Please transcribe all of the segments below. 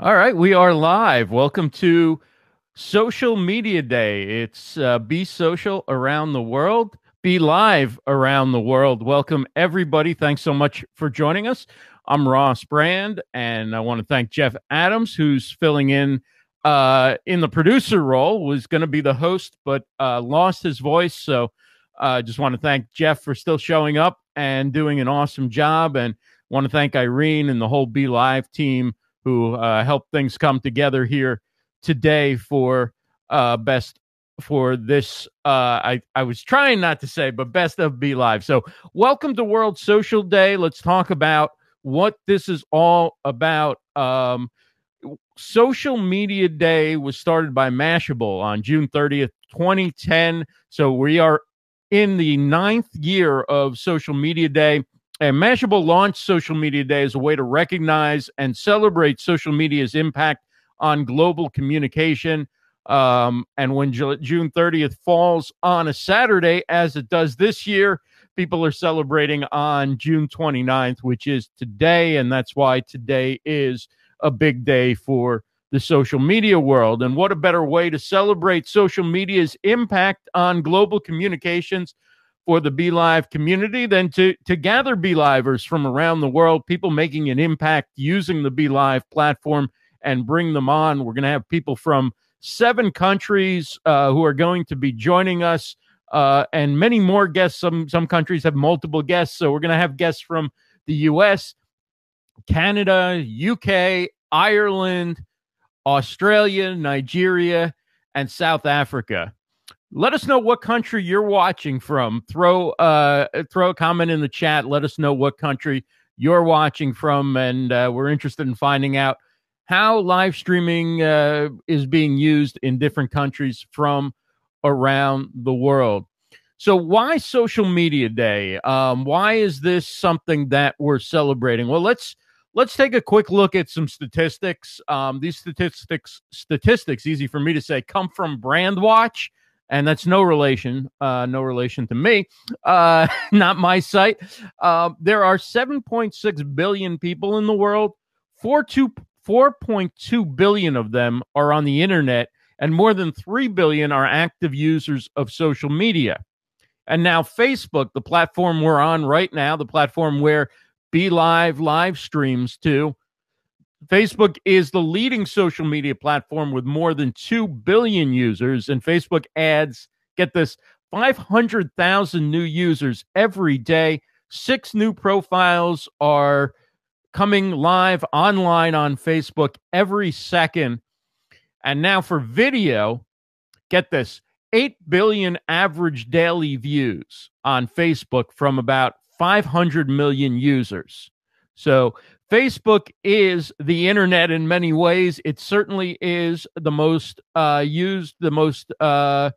All right, we are live. Welcome to Social Media Day. It's Be Social around the world, Be Live around the world. Welcome, everybody. Thanks so much for joining us. I'm Ross Brand, and I want to thank Jeff Adams, who's filling in the producer role, was going to be the host, but lost his voice. So I just want to thank Jeff for still showing up and doing an awesome job, and want to thank Irene and the whole Be Live team who helped things come together here today for best for this. I was trying not to say, but best of Be Live. So welcome to World Social Day. Let's talk about what this is all about. Social Media Day was started by Mashable on June 30th, 2010. So we are in the 9th year of Social Media Day. And Mashable launched Social Media Day as a way to recognize and celebrate social media's impact on global communication. And when June 30th falls on a Saturday, as it does this year, people are celebrating on June 29th, which is today. And that's why today is a big day for the social media world. And what a better way to celebrate social media's impact on global communications for the BeLive community than to gather BeLivers from around the world, people making an impact using the BeLive platform, and bring them on. We're going to have people from 7 countries who are going to be joining us, and many more guests. Some countries have multiple guests, so we're going to have guests from the U.S., Canada, UK, Ireland, Australia, Nigeria, and South Africa. Let us know what country you're watching from. Throw a comment in the chat. Let us know what country you're watching from, and we're interested in finding out how live streaming is being used in different countries from around the world. So why Social Media Day? Why is this something that we're celebrating? Well, let's take a quick look at some statistics. These statistics, easy for me to say, come from Brandwatch. And that's no relation to me, not my site. There are 7.6 billion people in the world. 4.2 billion of them are on the internet, and more than 3 billion are active users of social media. And now Facebook, the platform we're on right now, the platform where BeLive live streams to, Facebook is the leading social media platform with more than 2 billion users, and Facebook adds, get this, 500,000 new users every day. 6 new profiles are coming live online on Facebook every second. And now for video, get this, 8 billion average daily views on Facebook from about 500 million users. So Facebook is the internet in many ways. It certainly is the most used, has the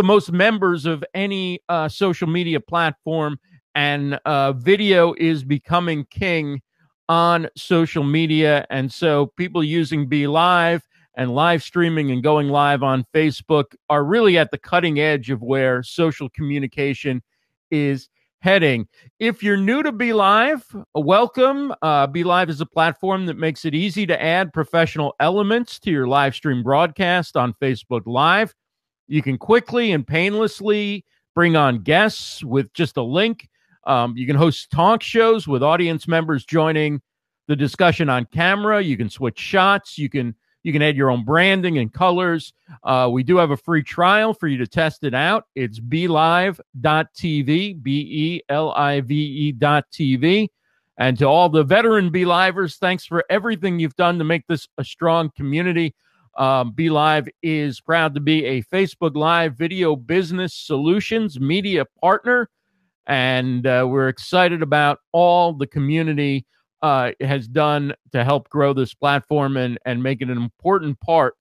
most members of any social media platform, and video is becoming king on social media. And so people using BeLive and live streaming and going live on Facebook are really at the cutting edge of where social communication is heading. If you're new to BeLive, welcome. BeLive is a platform that makes it easy to add professional elements to your live stream broadcast on Facebook Live. You can quickly and painlessly bring on guests with just a link. You can host talk shows with audience members joining the discussion on camera. You can switch shots. You can add your own branding and colors. We do have a free trial for you to test it out. It's BeLive.tv, BeLive.tv. And to all the veteran BeLivers, thanks for everything you've done to make this a strong community. BeLive is proud to be a Facebook Live video business solutions media partner, and we're excited about all the community has done to help grow this platform and make it an important part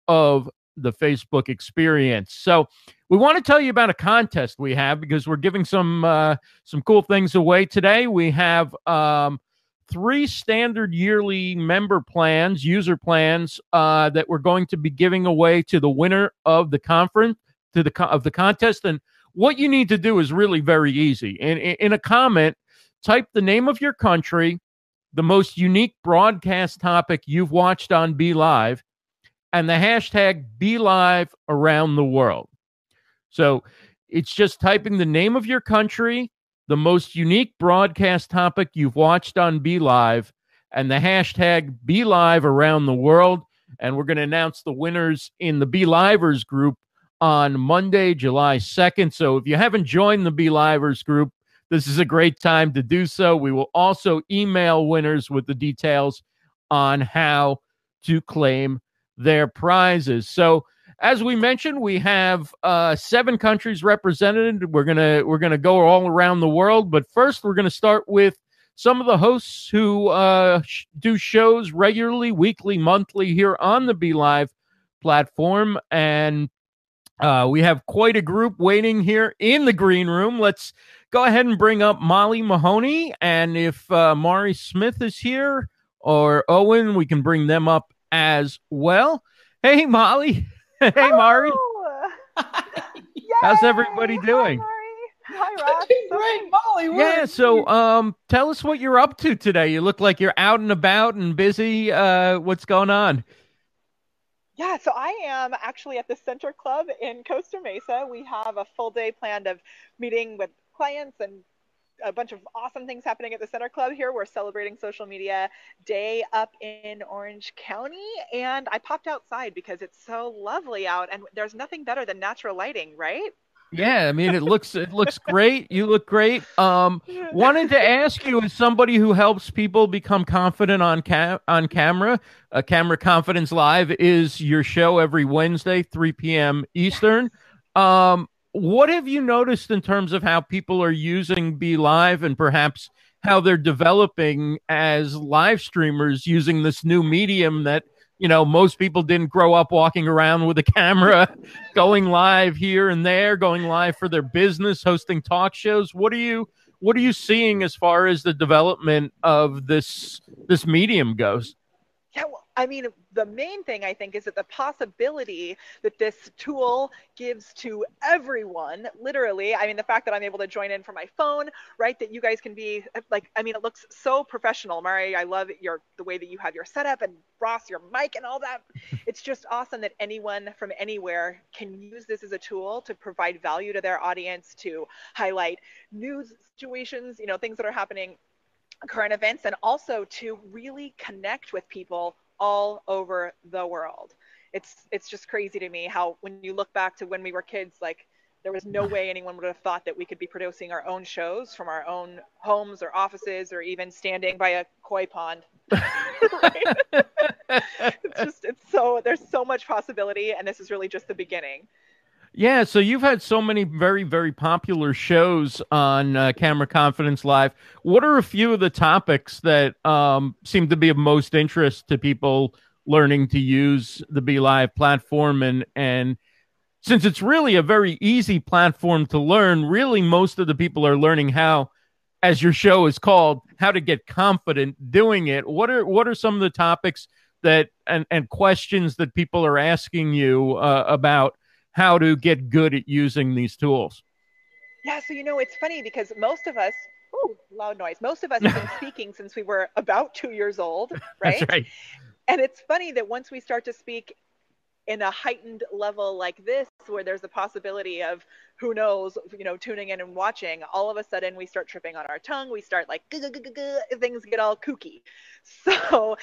of the Facebook experience. So we want to tell you about a contest we have, because we're giving some cool things away today. We have 3 standard yearly member plans, user plans, that we're going to be giving away to the winner of the conference, of the contest. And what you need to do is really very easy. In a comment, type the name of your country, the most unique broadcast topic you've watched on BeLive, and the hashtag BeLive around the world. So it's just typing the name of your country, the most unique broadcast topic you've watched on BeLive, and the hashtag BeLive around the world. And we're going to announce the winners in the BeLivers group on Monday, July 2nd. So if you haven't joined the BeLivers group, this is a great time to do so. We will also email winners with the details on how to claim their prizes. So as we mentioned, we have 7 countries represented. We're gonna go all around the world, but first we're gonna start with some of the hosts who do shows regularly, weekly, monthly here on the BeLive platform, and we have quite a group waiting here in the green room. Let's go ahead and bring up Molly Mahoney, and if Mari Smith is here or Owen, we can bring them up as well. Hey, Molly. Hey, Mari. How's everybody doing? Hi, Ross. Great, Molly. Yeah, so tell us what you're up to today. You look like you're out and about and busy. What's going on? Yeah, so I am actually at the Center Club in Costa Mesa. We have a full day planned of meeting with clients and a bunch of awesome things happening at the Center Club here. We're celebrating Social Media Day up in Orange County, and I popped outside because it's so lovely out, and there's nothing better than natural lighting, right? Yeah, I mean, it looks great. You look great. Wanted to ask you, as somebody who helps people become confident on camera, Camera Confidence Live is your show every Wednesday, 3 p.m. Eastern. What have you noticed in terms of how people are using BeLive and perhaps how they're developing as live streamers using this new medium that, you know, most people didn't grow up walking around with a camera, going live here and there, going live for their business, hosting talk shows? What are you seeing as far as the development of this medium goes? Yeah, well, I mean, the main thing I think is that the possibility that this tool gives to everyone, literally, I mean, the fact that I'm able to join in from my phone, right? That you guys can be like, I mean, it looks so professional. Mari, I love the way that you have your setup, and Ross, your mic and all that. It's just awesome that anyone from anywhere can use this as a tool to provide value to their audience, to highlight news situations, you know, things that are happening, current events, and also to really connect with people all over the world. It's just crazy to me how, when you look back to when we were kids, like, there was no way anyone would have thought that we could be producing our own shows from our own homes or offices, or even standing by a koi pond. There's so much possibility, and this is really just the beginning. Yeah, so you've had so many very, very popular shows on Camera Confidence Live. What are a few of the topics that seem to be of most interest to people learning to use the BeLive platform? And since it's really a very easy platform to learn, really most of the people are learning how, as your show is called, how to get confident doing it. What are some of the topics that and questions that people are asking you about how to get good at using these tools? Yeah, so it's funny because most of us, loud noise, most of us have been speaking since we were about 2 years old, right? That's right. And it's funny that once we start to speak in a heightened level like this, where there's a possibility of, who knows, tuning in and watching, all of a sudden we start tripping on our tongue. We start like, things get all kooky. So,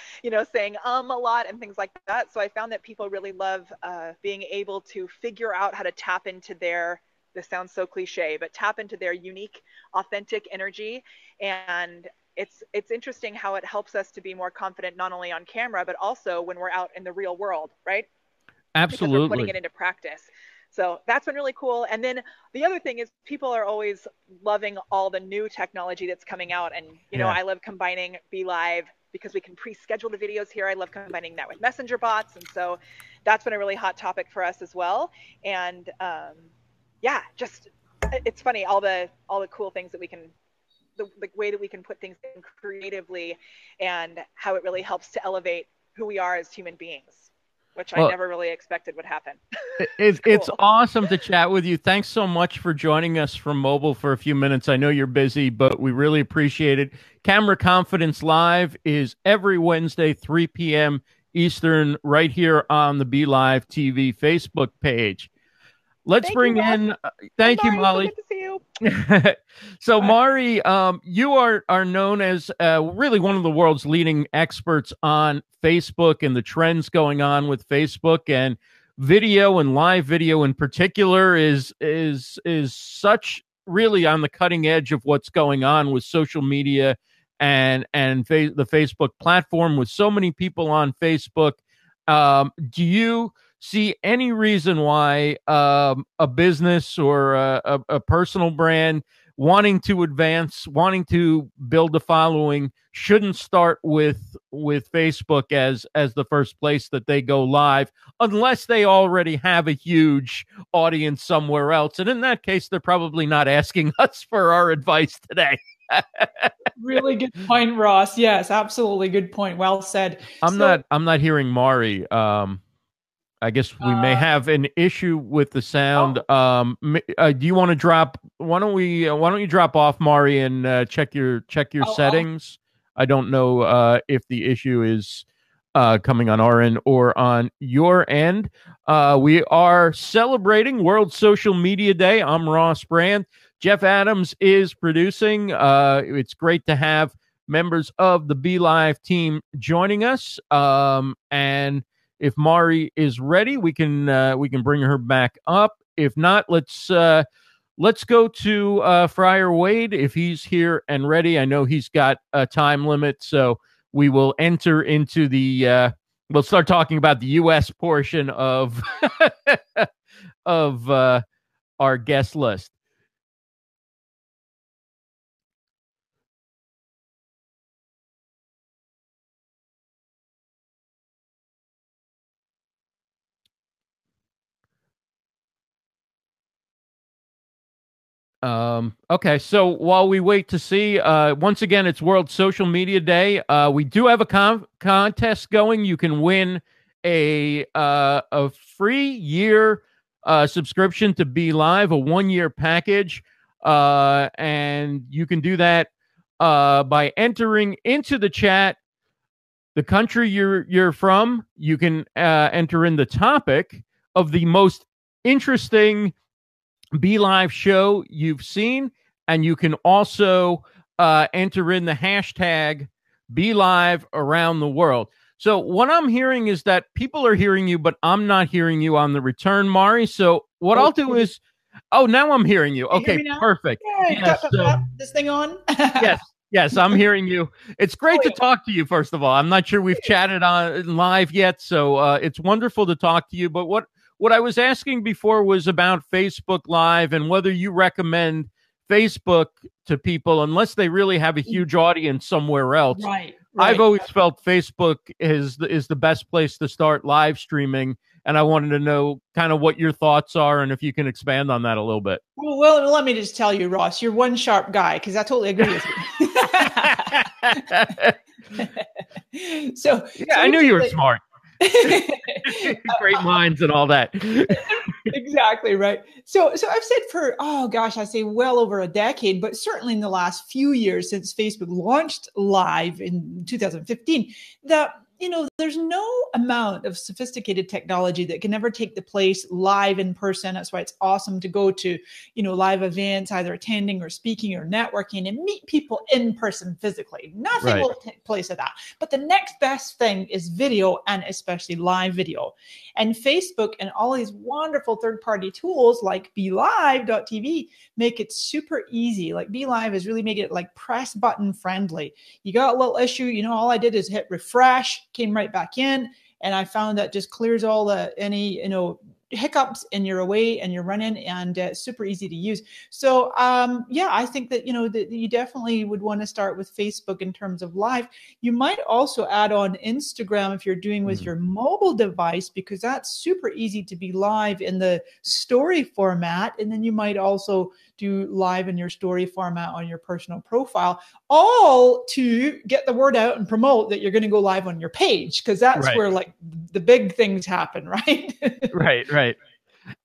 saying a lot and things like that. So I found that people really love being able to figure out how to tap into this sounds so cliche, but tap into their unique, authentic energy. And it's interesting how it helps us to be more confident, not only on camera, but also when we're out in the real world, right? Absolutely. Because we're putting it into practice. So that's been really cool. And then the other thing is, people are always loving all the new technology that's coming out. And, I love combining BeLive because we can pre-schedule the videos here. I love combining that with messenger bots. And so that's been a really hot topic for us as well. And it's funny, all the cool things that we can, the way that we can put things in creatively, and how it really helps to elevate who we are as human beings. which I never really expected would happen. It's awesome to chat with you. Thanks so much for joining us from mobile for a few minutes. I know you're busy, but we really appreciate it. Camera Confidence Live is every Wednesday, 3 p.m. Eastern, right here on the BeLive TV Facebook page. Let's bring in. Thank you, Molly. So good to see you. So, Mari, you are known as really one of the world's leading experts on Facebook and the trends going on with Facebook, and video and live video in particular is such really on the cutting edge of what's going on with social media and the Facebook platform with so many people on Facebook. Do you see any reason why a business or a personal brand wanting to advance, wanting to build a following shouldn't start with Facebook as the first place that they go live, unless they already have a huge audience somewhere else? And in that case, they're probably not asking us for our advice today. Really good point, Ross. Yes, absolutely good point. Well said. I'm not hearing Mari. I guess we may have an issue with the sound. Do you want to drop? Why don't you drop off, Mari, and check your settings? I don't know if the issue is coming on our end or on your end. We are celebrating World Social Media Day. I'm Ross Brand. Jeff Adams is producing. It's great to have members of the BeLive team joining us. And if Mari is ready, we can bring her back up. If not, let's go to Friar Wade if he's here and ready. I know he's got a time limit, so we will enter into the. We'll start talking about the U.S. portion of of our guest list. Okay, so while we wait to see, once again, it's World Social Media Day. We do have a contest going. You can win a free year subscription to BeLive, a 1-year package, and you can do that by entering into the chat the country you're from. You can enter in the topic of the most interesting BeLive show you've seen, and you can also enter in the hashtag BeLive around the world. So what I'm hearing is that people are hearing you, but I'm not hearing you on the return, Mari. So what I'll do is, now I'm hearing you. Okay, perfect. Yeah, this thing on? Yes, I'm hearing you. It's great to talk to you, first of all. I'm not sure we've chatted on live yet, so it's wonderful to talk to you. But what I was asking before was about Facebook Live and whether you recommend Facebook to people unless they really have a huge audience somewhere else. Right. I've always felt Facebook is the best place to start live streaming, and I wanted to know kind of what your thoughts are and if you can expand on that a little bit. Well, let me just tell you, Ross, you're one sharp guy, because I totally agree with you. So I knew you were smart. Great minds and all that. Exactly right. So I've said for I say well over a decade, but certainly in the last few years since Facebook launched live in 2015, that there's no amount of sophisticated technology that can ever take the place live in person. That's why it's awesome to go to, live events, either attending or speaking or networking, and meet people in person physically. Nothing will take place of that. But the next best thing is video, and especially live video. And Facebook and all these wonderful third-party tools like BeLive.tv make it super easy. Like BeLive is really making it like press button friendly. You got a little issue, all I did is hit refresh, came right back in, and I found that just clears all any hiccups, and you're away and you're running, and super easy to use. So I think that that you definitely would want to start with Facebook in terms of live. You might also add on Instagram if you're doing with your mobile device, because that's super easy to be live in the story format, and then you might also do live in your story format on your personal profile, all to get the word out and promote that you're going to go live on your page, because that's where the big things happen, right? Right.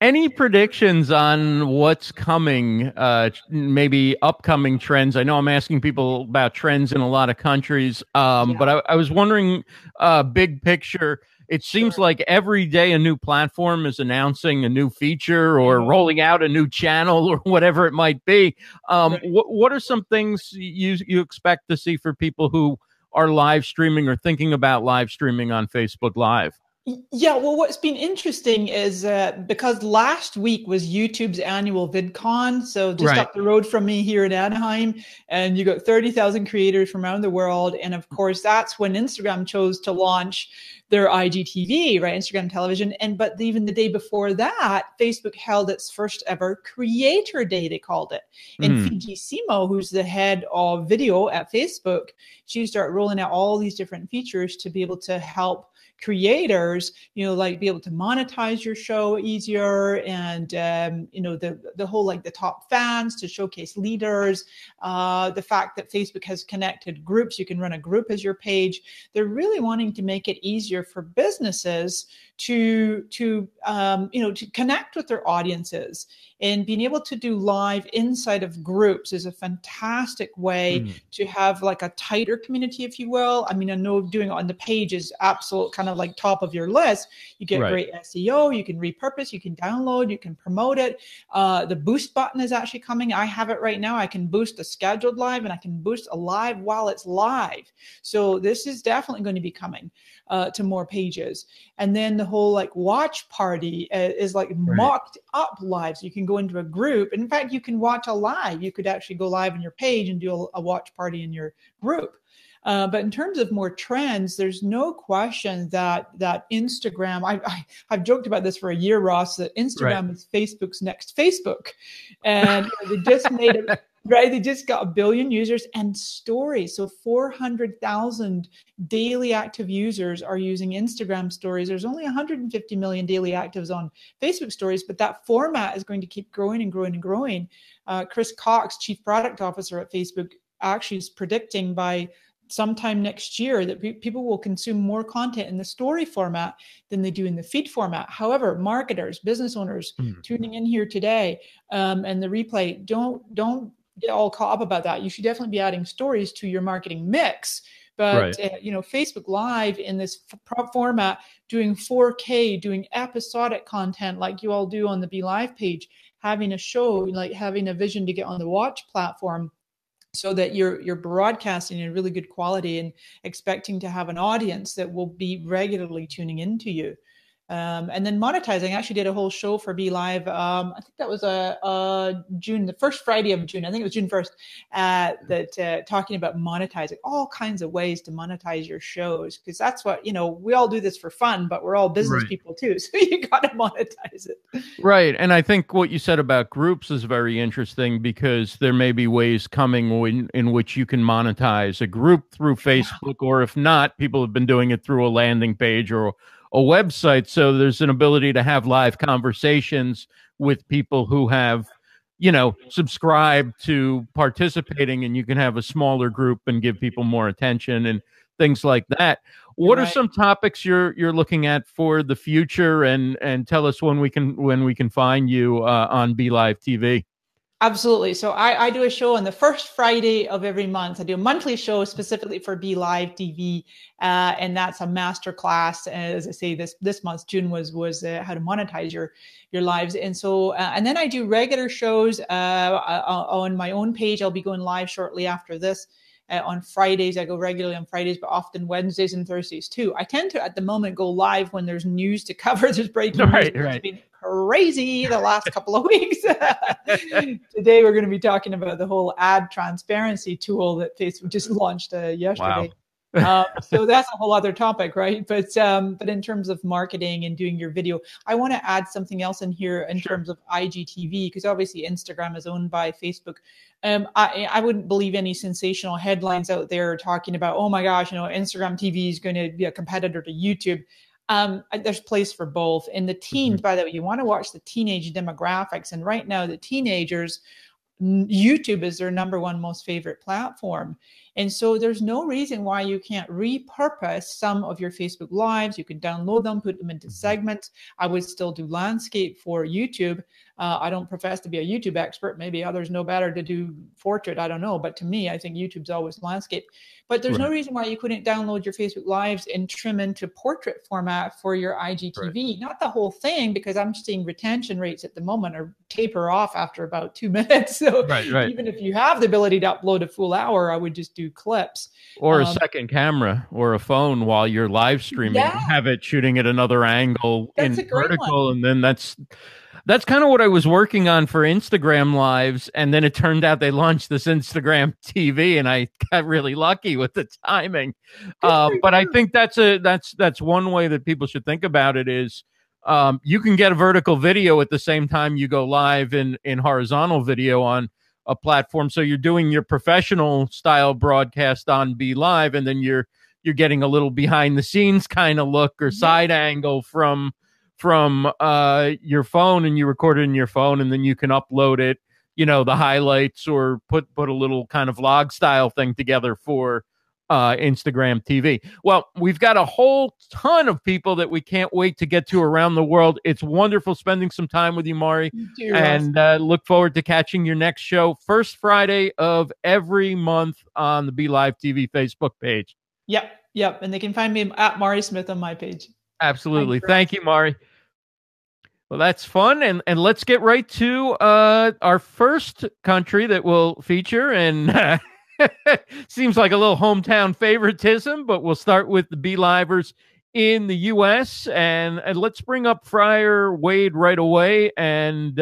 Any predictions on what's coming, maybe upcoming trends? I know I'm asking people about trends in a lot of countries, but I was wondering, big picture, it seems like every day a new platform is announcing a new feature or rolling out a new channel or whatever it might be. What are some things you expect to see for people who are live streaming or thinking about live streaming on Facebook Live? Yeah, well, what's been interesting is because last week was YouTube's annual VidCon, so just up the road from me here in Anaheim, and you got 30,000 creators from around the world. And of course, that's when Instagram chose to launch their IGTV, right? Instagram television. But even the day before that, Facebook held its first ever Creator Day, they called it. And Fiji Simo, who's the head of video at Facebook, she started rolling out all these different features to be able to help creators, like be able to monetize your show easier, and the whole like the top fans to showcase leaders, the fact that Facebook has connected groups, you can run a group as your page. They're really wanting to make it easier for businesses to connect with their audiences, and being able to do live inside of groups is a fantastic way to have like a tighter community, if you will. I mean, I know doing it on the page is absolute kind of like top of your list. You get great SEO, you can repurpose, you can download, you can promote it. The boost button is actually coming. I have it right now. I can boost a scheduled live and I can boost a live while it's live. So this is definitely going to be coming to more pages. And then the whole like watch party is like mocked up live. So you can go into a group. In fact, you can watch a live. You could actually go live on your page and do a watch party in your group. But in terms of more trends, there's no question that Instagram, I've joked about this for a year, Ross, that Instagram is Facebook's next Facebook. And they just made it, right? They just got 1 billion users and stories. So 400,000 daily active users are using Instagram stories. There's only 150 million daily actives on Facebook stories, but that format is going to keep growing and growing and growing. Chris Cox, Chief Product Officer at Facebook, actually is predicting by sometime next year that people will consume more content in the story format than they do in the feed format. However, marketers, business owners tuning in here today and the replay, don't get all caught up about that. You should definitely be adding stories to your marketing mix. But, Facebook Live in this format, doing 4K, doing episodic content like you all do on the BeLive page, having a show, like having a vision to get on the watch platform, so that you're broadcasting in really good quality and expecting to have an audience that will be regularly tuning into you. And then monetizing. I actually did a whole show for BeLive. I think that was June, the first Friday of June. I think it was June 1st. Talking about monetizing, all kinds of ways to monetize your shows, because that's what we all do this for fun, but we're all business people too, so you got to monetize it. Right, and I think what you said about groups is very interesting, because there may be ways coming in which you can monetize a group through Facebook, or if not, people have been doing it through a landing page or a website. So there's an ability to have live conversations with people who have, subscribed to participating, and you can have a smaller group and give people more attention and things like that. What are some topics you're looking at for the future, and tell us when we can find you on BeLivetv? Absolutely. So I do a show on the first Friday of every month. I do a monthly show specifically for BeLivetv, and that's a master class. As I say, this month, June, was how to monetize your lives. And so, and then I do regular shows on my own page. I'll be going live shortly after this. On Fridays, I go regularly on Fridays, but often Wednesdays and Thursdays too. I tend to, at the moment, go live when there's news to cover. There's breaking news. It's been crazy the last couple of weeks. Today, we're going to be talking about the whole ad transparency tool that Facebook just launched yesterday. Wow. So that's a whole other topic, right? But in terms of marketing and doing your video, I want to add something else in here in terms of IGTV, because obviously Instagram is owned by Facebook. I wouldn't believe any sensational headlines out there talking about, oh my gosh, Instagram TV is going to be a competitor to YouTube. There's place for both. And the teens, by the way, you want to watch the teenage demographics. And right now, the teenagers, YouTube is their number one most favorite platform. And so there's no reason why you can't repurpose some of your Facebook Lives. You can download them, put them into segments. I would still do landscape for YouTube. I don't profess to be a YouTube expert. Maybe others know better to do portrait. I don't know. But to me, I think YouTube's always landscape. But there's no reason why you couldn't download your Facebook Lives and trim into portrait format for your IGTV. Right. Not the whole thing, because I'm seeing retention rates at the moment are taper off after about 2 minutes. So even if you have the ability to upload a full hour, I would just do clips. Or a second camera or a phone while you're live streaming. Yeah. Have it shooting at another angle in vertical. And then that's kind of what I was working on for Instagram Lives. And then it turned out they launched this Instagram TV, and I got really lucky with the timing. But I think that's one way that people should think about it is you can get a vertical video at the same time you go live in horizontal video on a platform. So you're doing your professional style broadcast on BeLive, and then you're getting a little behind the scenes kind of look or side angle from your phone, and you record it in your phone, and then you can upload it, the highlights, or put a little kind of vlog style thing together for Instagram TV. Well, we've got a whole ton of people that we can't wait to get to around the world. It's wonderful spending some time with you, Mari, and look forward to catching your next show first Friday of every month on the BeLive TV Facebook page. Yep. And they can find me at Mari Smith on my page. Absolutely. Thank you, Mari. Well, that's fun. And let's get right to our first country that we'll feature. And seems like a little hometown favoritism, but we'll start with the BeLivers in the U.S. And let's bring up Friar Wade right away. And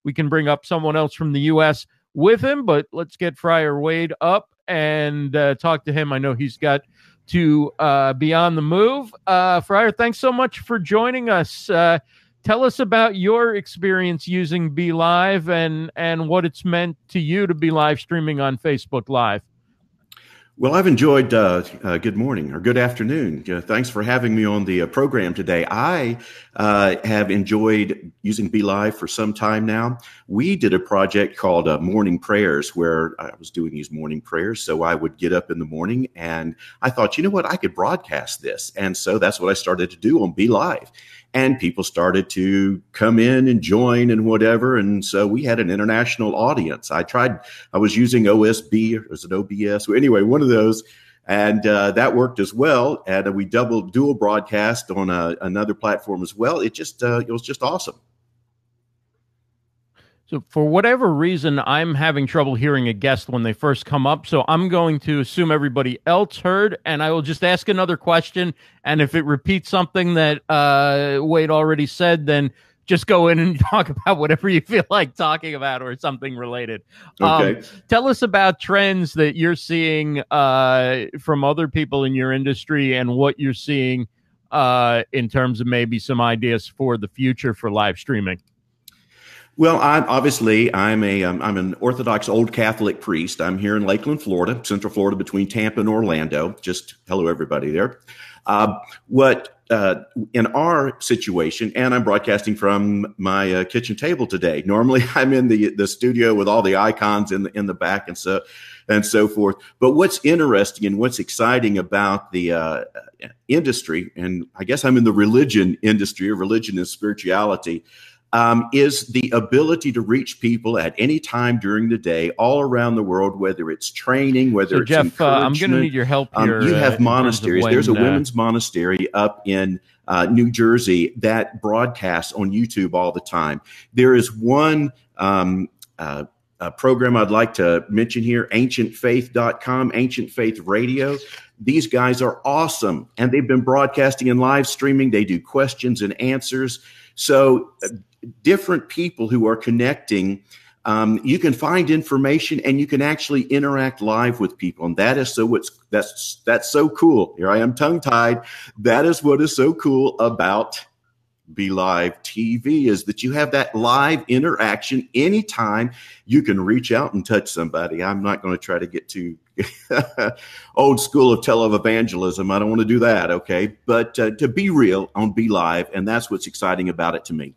we can bring up someone else from the U.S. with him. But let's get Friar Wade up and talk to him. I know he's got to be on the move. Friar, thanks so much for joining us. Tell us about your experience using BeLive and what it's meant to you to be live streaming on Facebook Live. Well, I've enjoyed good morning or good afternoon. Thanks for having me on the program today. I have enjoyed using BeLive for some time now. We did a project called Morning Prayers, where I was doing these morning prayers. So I would get up in the morning and I thought, I could broadcast this. And so that's what I started to do on BeLive. And people started to come in and join and whatever. And so we had an international audience. I was using OSB, or is it OBS? Anyway, one of those. And that worked as well. And we dual broadcast on another platform as well. It was just awesome. So for whatever reason, I'm having trouble hearing a guest when they first come up. So I'm going to assume everybody else heard, and I will just ask another question. And if it repeats something that Wade already said, then just go in and talk about whatever you feel like talking about or something related. Okay. Tell us about trends that you're seeing from other people in your industry and what you're seeing in terms of maybe some ideas for the future for live streaming. Well, I'm an Orthodox Old Catholic priest. I'm here in Lakeland, Florida, Central Florida, between Tampa and Orlando. Just hello, everybody there. In our situation, and I'm broadcasting from my kitchen table today. Normally, I'm in the studio with all the icons in the back and so forth. But what's interesting and what's exciting about the industry, and I guess I'm in the religion industry, or religion and spirituality, is the ability to reach people at any time during the day, all around the world, whether it's training, whether it's Jeff, encouragement. I'm going to need your help here. You have monasteries. There's a women's monastery up in New Jersey that broadcasts on YouTube all the time. There is one program I'd like to mention here, ancientfaith.com, Ancient Faith Radio. These guys are awesome, and they've been broadcasting and live streaming. They do questions and answers. So different people who are connecting, you can find information and you can actually interact live with people. And that is that's so cool. Here I am tongue tied. That is what is so cool about BeLive TV, is that you have that live interaction anytime. You can reach out and touch somebody. I'm not going to try to get too old school of televangelism. I don't want to do that. Okay. But to be real on BeLive, and that's what's exciting about it to me.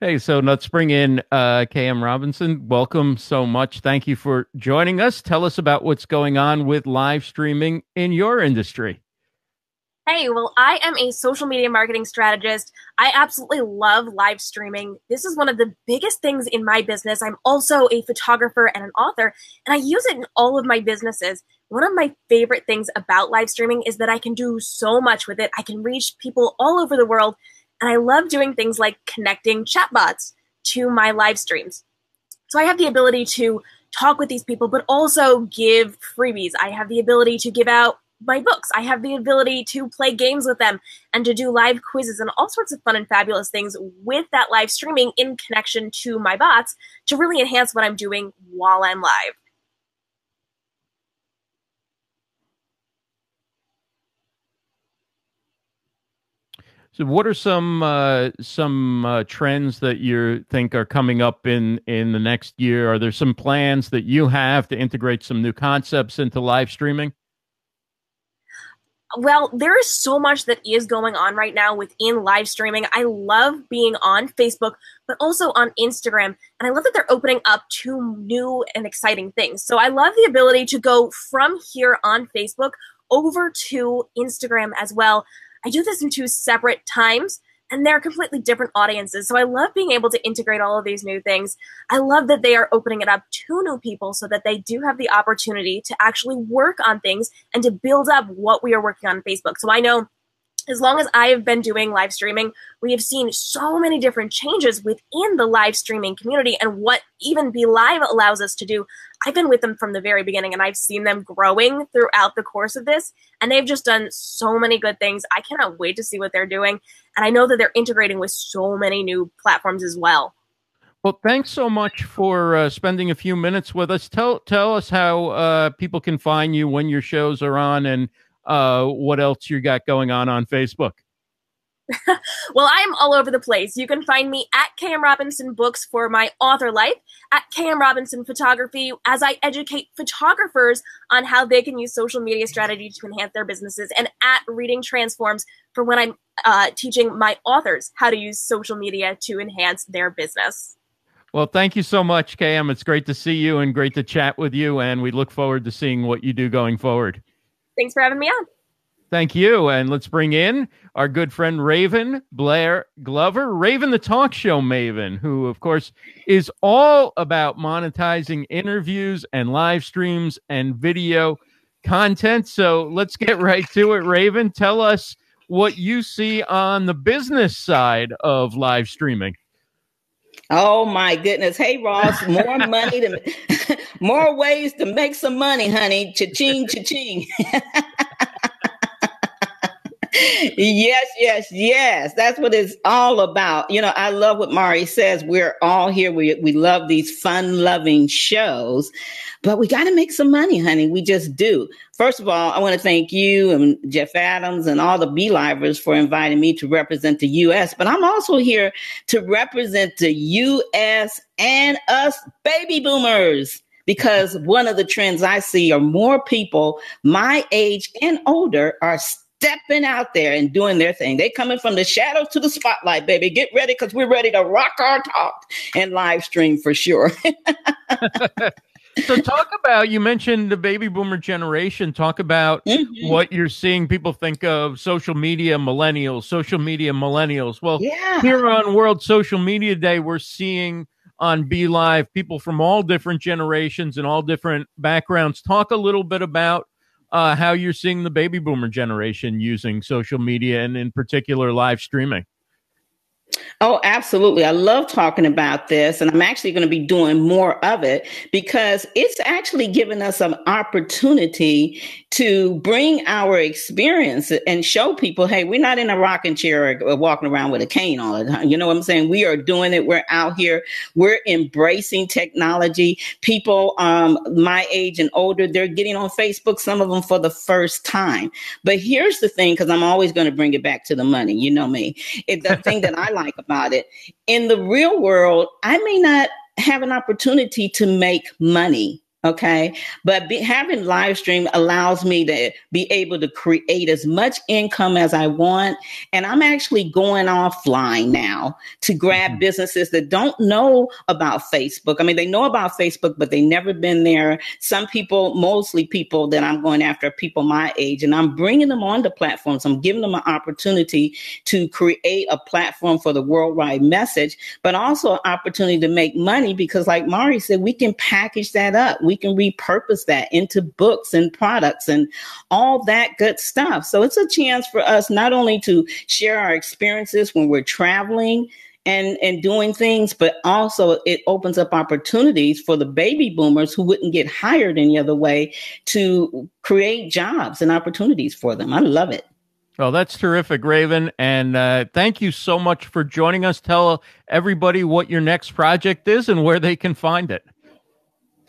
Hey, so let's bring in Kam Robinson. Welcome so much. Thank you for joining us. Tell us about what's going on with live streaming in your industry. Hey, well, I am a social media marketing strategist. I absolutely love live streaming. This is one of the biggest things in my business. I'm also a photographer and an author, and I use it in all of my businesses. One of my favorite things about live streaming is that I can do so much with it. I can reach people all over the world, and I love doing things like connecting chatbots to my live streams. So I have the ability to talk with these people, but also give freebies. I have the ability to give out my books. I have the ability to play games with them and to do live quizzes and all sorts of fun and fabulous things with that live streaming in connection to my bots to really enhance what I'm doing while I'm live. So what are some trends that you think are coming up in the next year? Are there some plans that you have to integrate some new concepts into live streaming? Well, there is so much that is going on right now within live streaming. I love being on Facebook, but also on Instagram. And I love that they're opening up two new and exciting things. So I love the ability to go from here on Facebook over to Instagram as well. I do this in two separate times, and they're completely different audiences. So I love being able to integrate all of these new things. I love that they are opening it up to new people so that they do have the opportunity to actually work on things and to build up what we are working on Facebook. So I know as long as I have been doing live streaming, we have seen so many different changes within the live streaming community and what even BeLive allows us to do. I've been with them from the very beginning, and I've seen them growing throughout the course of this, and they've just done so many good things. I cannot wait to see what they're doing, and I know that they're integrating with so many new platforms as well. Well, thanks so much for spending a few minutes with us. Tell us how people can find you when your shows are on and what else you got going on Facebook. Well, I'm all over the place. You can find me at Kam Robinson Books for my author life, at Kam Robinson Photography as I educate photographers on how they can use social media strategy to enhance their businesses, and at Reading Transforms for when I'm teaching my authors how to use social media to enhance their business. Well, thank you so much, Kam. It's great to see you and great to chat with you, and we look forward to seeing what you do going forward. Thanks for having me on. Thank you. And let's bring in our good friend Raven Blair Glover, Raven the talk show maven, who, of course, is all about monetizing interviews and live streams and video content. So let's get right to it. Raven, tell us what you see on the business side of live streaming. Oh my goodness. Hey, Ross, more money to more ways to make some money, honey. Cha-ching, cha-ching. Yes. That's what it's all about. You know, I love what Mari says. We're all here. We love these fun-loving shows, but we got to make some money, honey. We just do. First of all, I want to thank you and Jeff Adams and all the BeLivers for inviting me to represent the U.S., but I'm also here to represent the U.S. and us baby boomers. Because one of the trends I see are more people my age and older are stepping out there and doing their thing. They coming from the shadows to the spotlight, baby. Get ready, because we're ready to rock our talk and live stream for sure. So talk about, you mentioned the baby boomer generation. Talk about what you're seeing people think of social media millennials. Well, here on World Social Media Day, we're seeing on BeLive people from all different generations and all different backgrounds. Talk a little bit about how you're seeing the baby boomer generation using social media and in particular live streaming. Oh, absolutely. I love talking about this, and I'm actually going to be doing more of it because it's actually given us an opportunity to bring our experience and show people, hey, we're not in a rocking chair or walking around with a cane all the time. You know what I'm saying? We are doing it. We're out here. We're embracing technology. People my age and older, they're getting on Facebook, some of them for the first time. But here's the thing, because I'm always going to bring it back to the money. You know me. The thing that I like about it, in the real world, I may not have an opportunity to make money Okay. But having live stream allows me to be able to create as much income as I want. And I'm actually going offline now to grab businesses that don't know about Facebook. I mean, they know about Facebook, but they never been there. Some people, mostly people that I'm going after, are people my age, and I'm bringing them onto platforms. I'm giving them an opportunity to create a platform for the worldwide message, but also an opportunity to make money because, like Mari said, we can package that up. We can repurpose that into books and products and all that good stuff. So it's a chance for us not only to share our experiences when we're traveling and doing things, but also it opens up opportunities for the baby boomers who wouldn't get hired any other way to create jobs and opportunities for them. I love it. Oh, that's terrific, Raven. And thank you so much for joining us. Tell everybody what your next project is and where they can find it.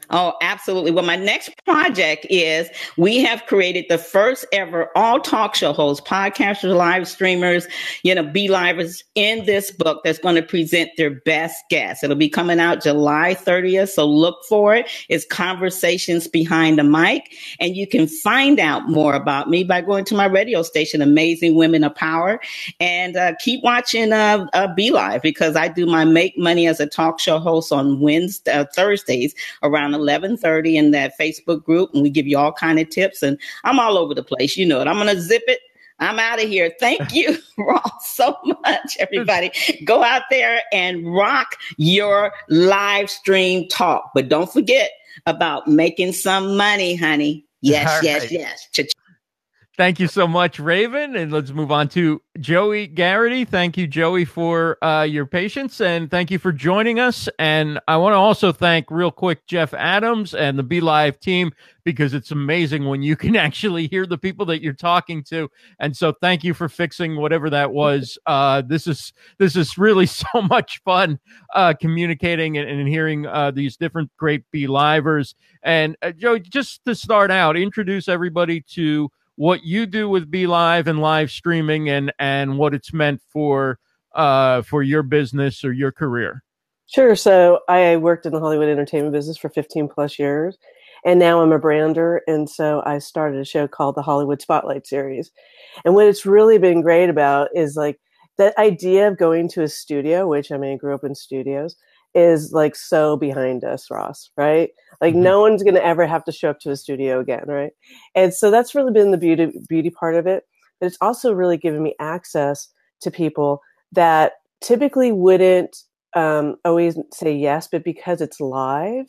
Oh, absolutely. Well, my next project is we have created the first ever all talk show hosts, podcasters, live streamers, BeLivers in this book that's going to present their best guests. It'll be coming out July 30th. So look for it. It's Conversations Behind the Mic. And you can find out more about me by going to my radio station, Amazing Women of Power. And keep watching BeLive because I do my Make Money as a Talk Show host on Thursdays around 11:30 in that Facebook group, and we give you all kind of tips, and I'm all over the place. You know it. I'm going to zip it. I'm out of here. Thank you, Ross, so much, everybody. Go out there and rock your live stream talk, but don't forget about making some money, honey. Yes, all yes. Thank you so much, Raven. And let's move on to Joey Garrity. Thank you, Joey, for your patience. And thank you for joining us. And I want to also thank real quick Jeff Adams and the BeLive team, because it's amazing when you can actually hear the people that you're talking to. And so thank you for fixing whatever that was. This is really so much fun communicating and hearing these different great BeLivers. And Joey, just to start out, introduce everybody to what you do with BeLive and live streaming and what it's meant for your business or your career. Sure. So I worked in the Hollywood entertainment business for 15 plus years, and now I'm a brander. And so I started a show called the Hollywood Spotlight Series. And what it's really been great about is like that idea of going to a studio, which I grew up in studios, is like so behind us, Ross, right? Like no one's going to ever have to show up to a studio again, right? And so that's really been the beauty part of it. But it's also really given me access to people that typically wouldn't always say yes, but because it's live,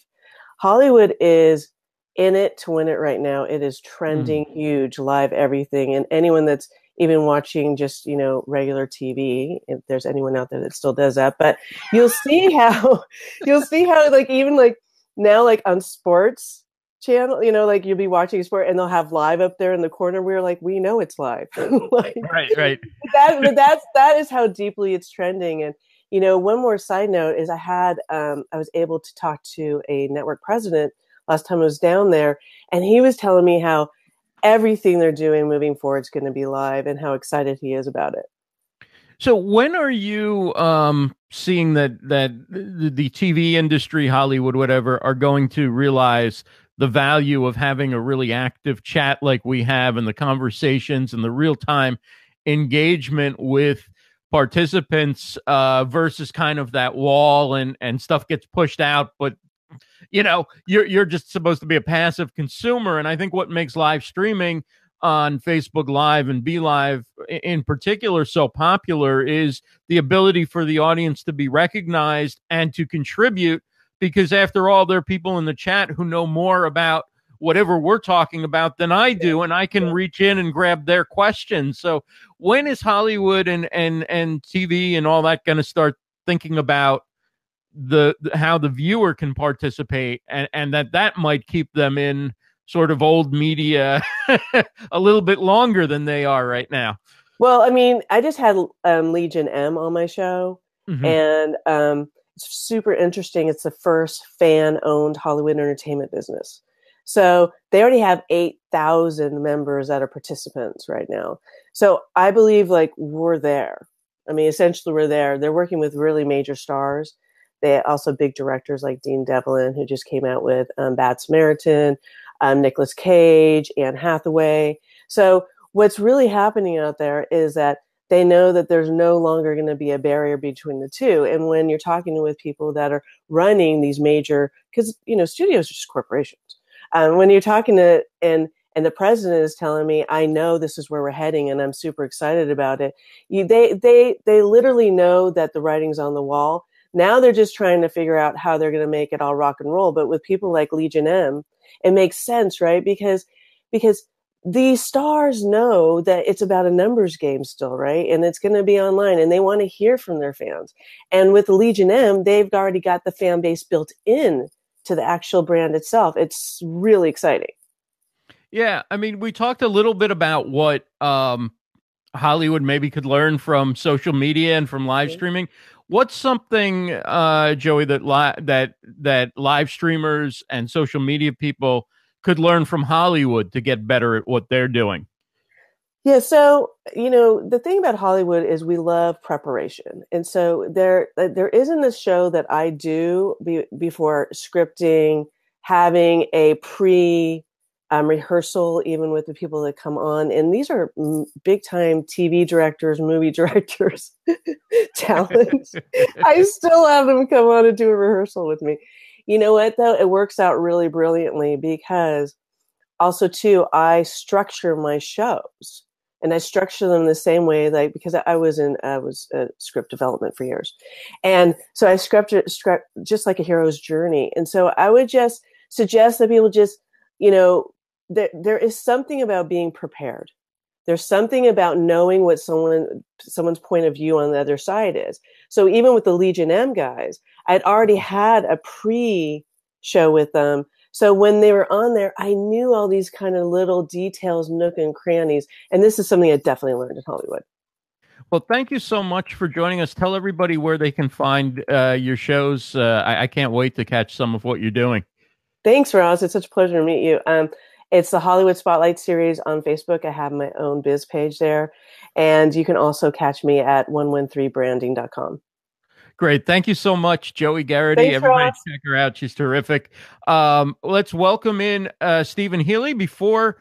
Hollywood is in it to win it right now. It is trending huge, live everything. And anyone that's even watching just, regular TV, if there's anyone out there that still does that, but you'll see how like, even like now, like on sports channel, like you'll be watching sport and they'll have live up there in the corner. We're like, we know it's live. Like, right. That is how deeply it's trending. And, one more side note is I was able to talk to a network president last time I was down there, and he was telling me how everything they're doing moving forward is going to be live and how excited he is about it. So when are you seeing that the TV industry, Hollywood, whatever, are going to realize the value of having a really active chat like we have, and the conversations and the real-time engagement with participants versus kind of that wall and stuff gets pushed out, but you're just supposed to be a passive consumer. And I think what makes live streaming on Facebook Live and BeLive in particular so popular is the ability for the audience to be recognized and to contribute, because after all, there are people in the chat who know more about whatever we're talking about than I do, and I can reach in and grab their questions. So when is Hollywood and TV and all that going to start thinking about how the viewer can participate, and that might keep them in sort of old media a little bit longer than they are right now? Well, I just had Legion M on my show, and it's super interesting. It's the first fan-owned Hollywood entertainment business. So they already have 8,000 members that are participants right now. So I believe like we're there. Essentially we're there. They're working with really major stars. They also big directors like Dean Devlin, who just came out with Bad Samaritan, Nicolas Cage, Anne Hathaway. So what's really happening out there is that they know that there's no longer going to be a barrier between the two. And when you're talking with people that are running these major, because, studios are just corporations. When you're talking to, and the president is telling me, I know this is where we're heading and I'm super excited about it. They literally know that the writing's on the wall. Now they're just trying to figure out how they're going to make it all rock and roll. But with people like Legion M, it makes sense, right? Because the stars know that it's about a numbers game still, right? And it's going to be online and they want to hear from their fans. And with the Legion M, they've already got the fan base built in to the actual brand itself. It's really exciting. Yeah. I mean, we talked a little bit about what Hollywood maybe could learn from social media and from live streaming. What's something, Joey, that live streamers and social media people could learn from Hollywood to get better at what they're doing? Yeah, so, the thing about Hollywood is we love preparation. And so there isn't a show that I do before scripting, having a rehearsal, even with the people that come on. And these are big time TV directors, movie directors, talent. I still have them come on and do a rehearsal with me. You know what, though? It works out really brilliantly because also, too, I structure my shows. And I structure them the same way, because I was script development for years. And so I script just like a hero's journey. And so I would just suggest that people just, there is something about being prepared. There's something about knowing what someone's point of view on the other side is. So even with the Legion M guys, I'd already had a pre-show with them. So when they were on there, I knew all these kind of little details, nook and crannies. And this is something I definitely learned in Hollywood. Well, thank you so much for joining us. Tell everybody where they can find your shows. I can't wait to catch some of what you're doing. Thanks, Ross. It's such a pleasure to meet you. It's the Hollywood Spotlight series on Facebook. I have my own biz page there. And you can also catch me at 113branding.com. Great. Thank you so much, Joey Garrity. Thanks, everybody Ross. Check her out. She's terrific. Let's welcome in Stephen Healy. Before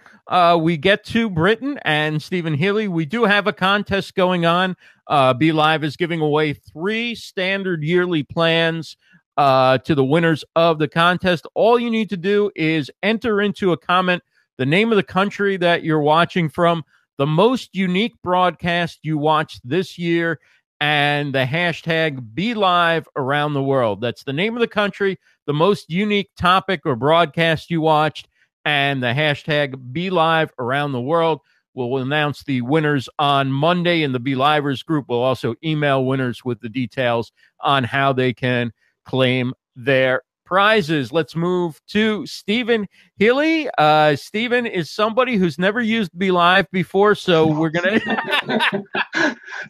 we get to Britain and Stephen Healy, we do have a contest going on. BeLive is giving away 3 standard yearly plans to the winners of the contest. All you need to do is enter into a comment the name of the country that you're watching from, the most unique broadcast you watched this year, and the hashtag BeLive around the world. That's the name of the country, the most unique topic or broadcast you watched, and the hashtag BeLive around the world. We'll announce the winners on Monday, and the BeLivers group will also email winners with the details on how they can claim their prizes. Let's move to Stephen Healy. Stephen is somebody who's never used BeLive before, so we're going to...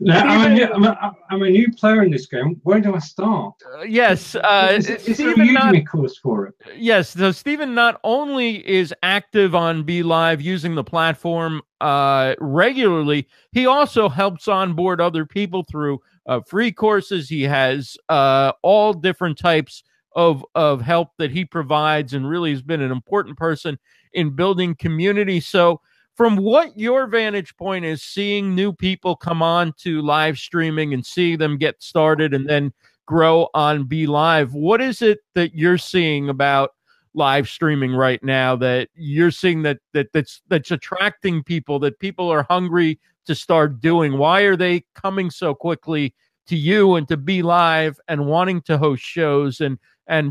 I'm a new player in this game. Where do I start? Yes. Is there a Udemy course for it? Yes. So Stephen not only is active on BeLive using the platform regularly, he also helps onboard other people through free courses. He has all different types of help that he provides, and really has been an important person in building community. So from what your vantage point is, seeing new people come on to live streaming and seeing them get started and then grow on BeLive, what is it that you're seeing about live streaming right now that you're seeing that's attracting people, that people are hungry to start doing? Why are they coming so quickly to you and to BeLive and wanting to host shows and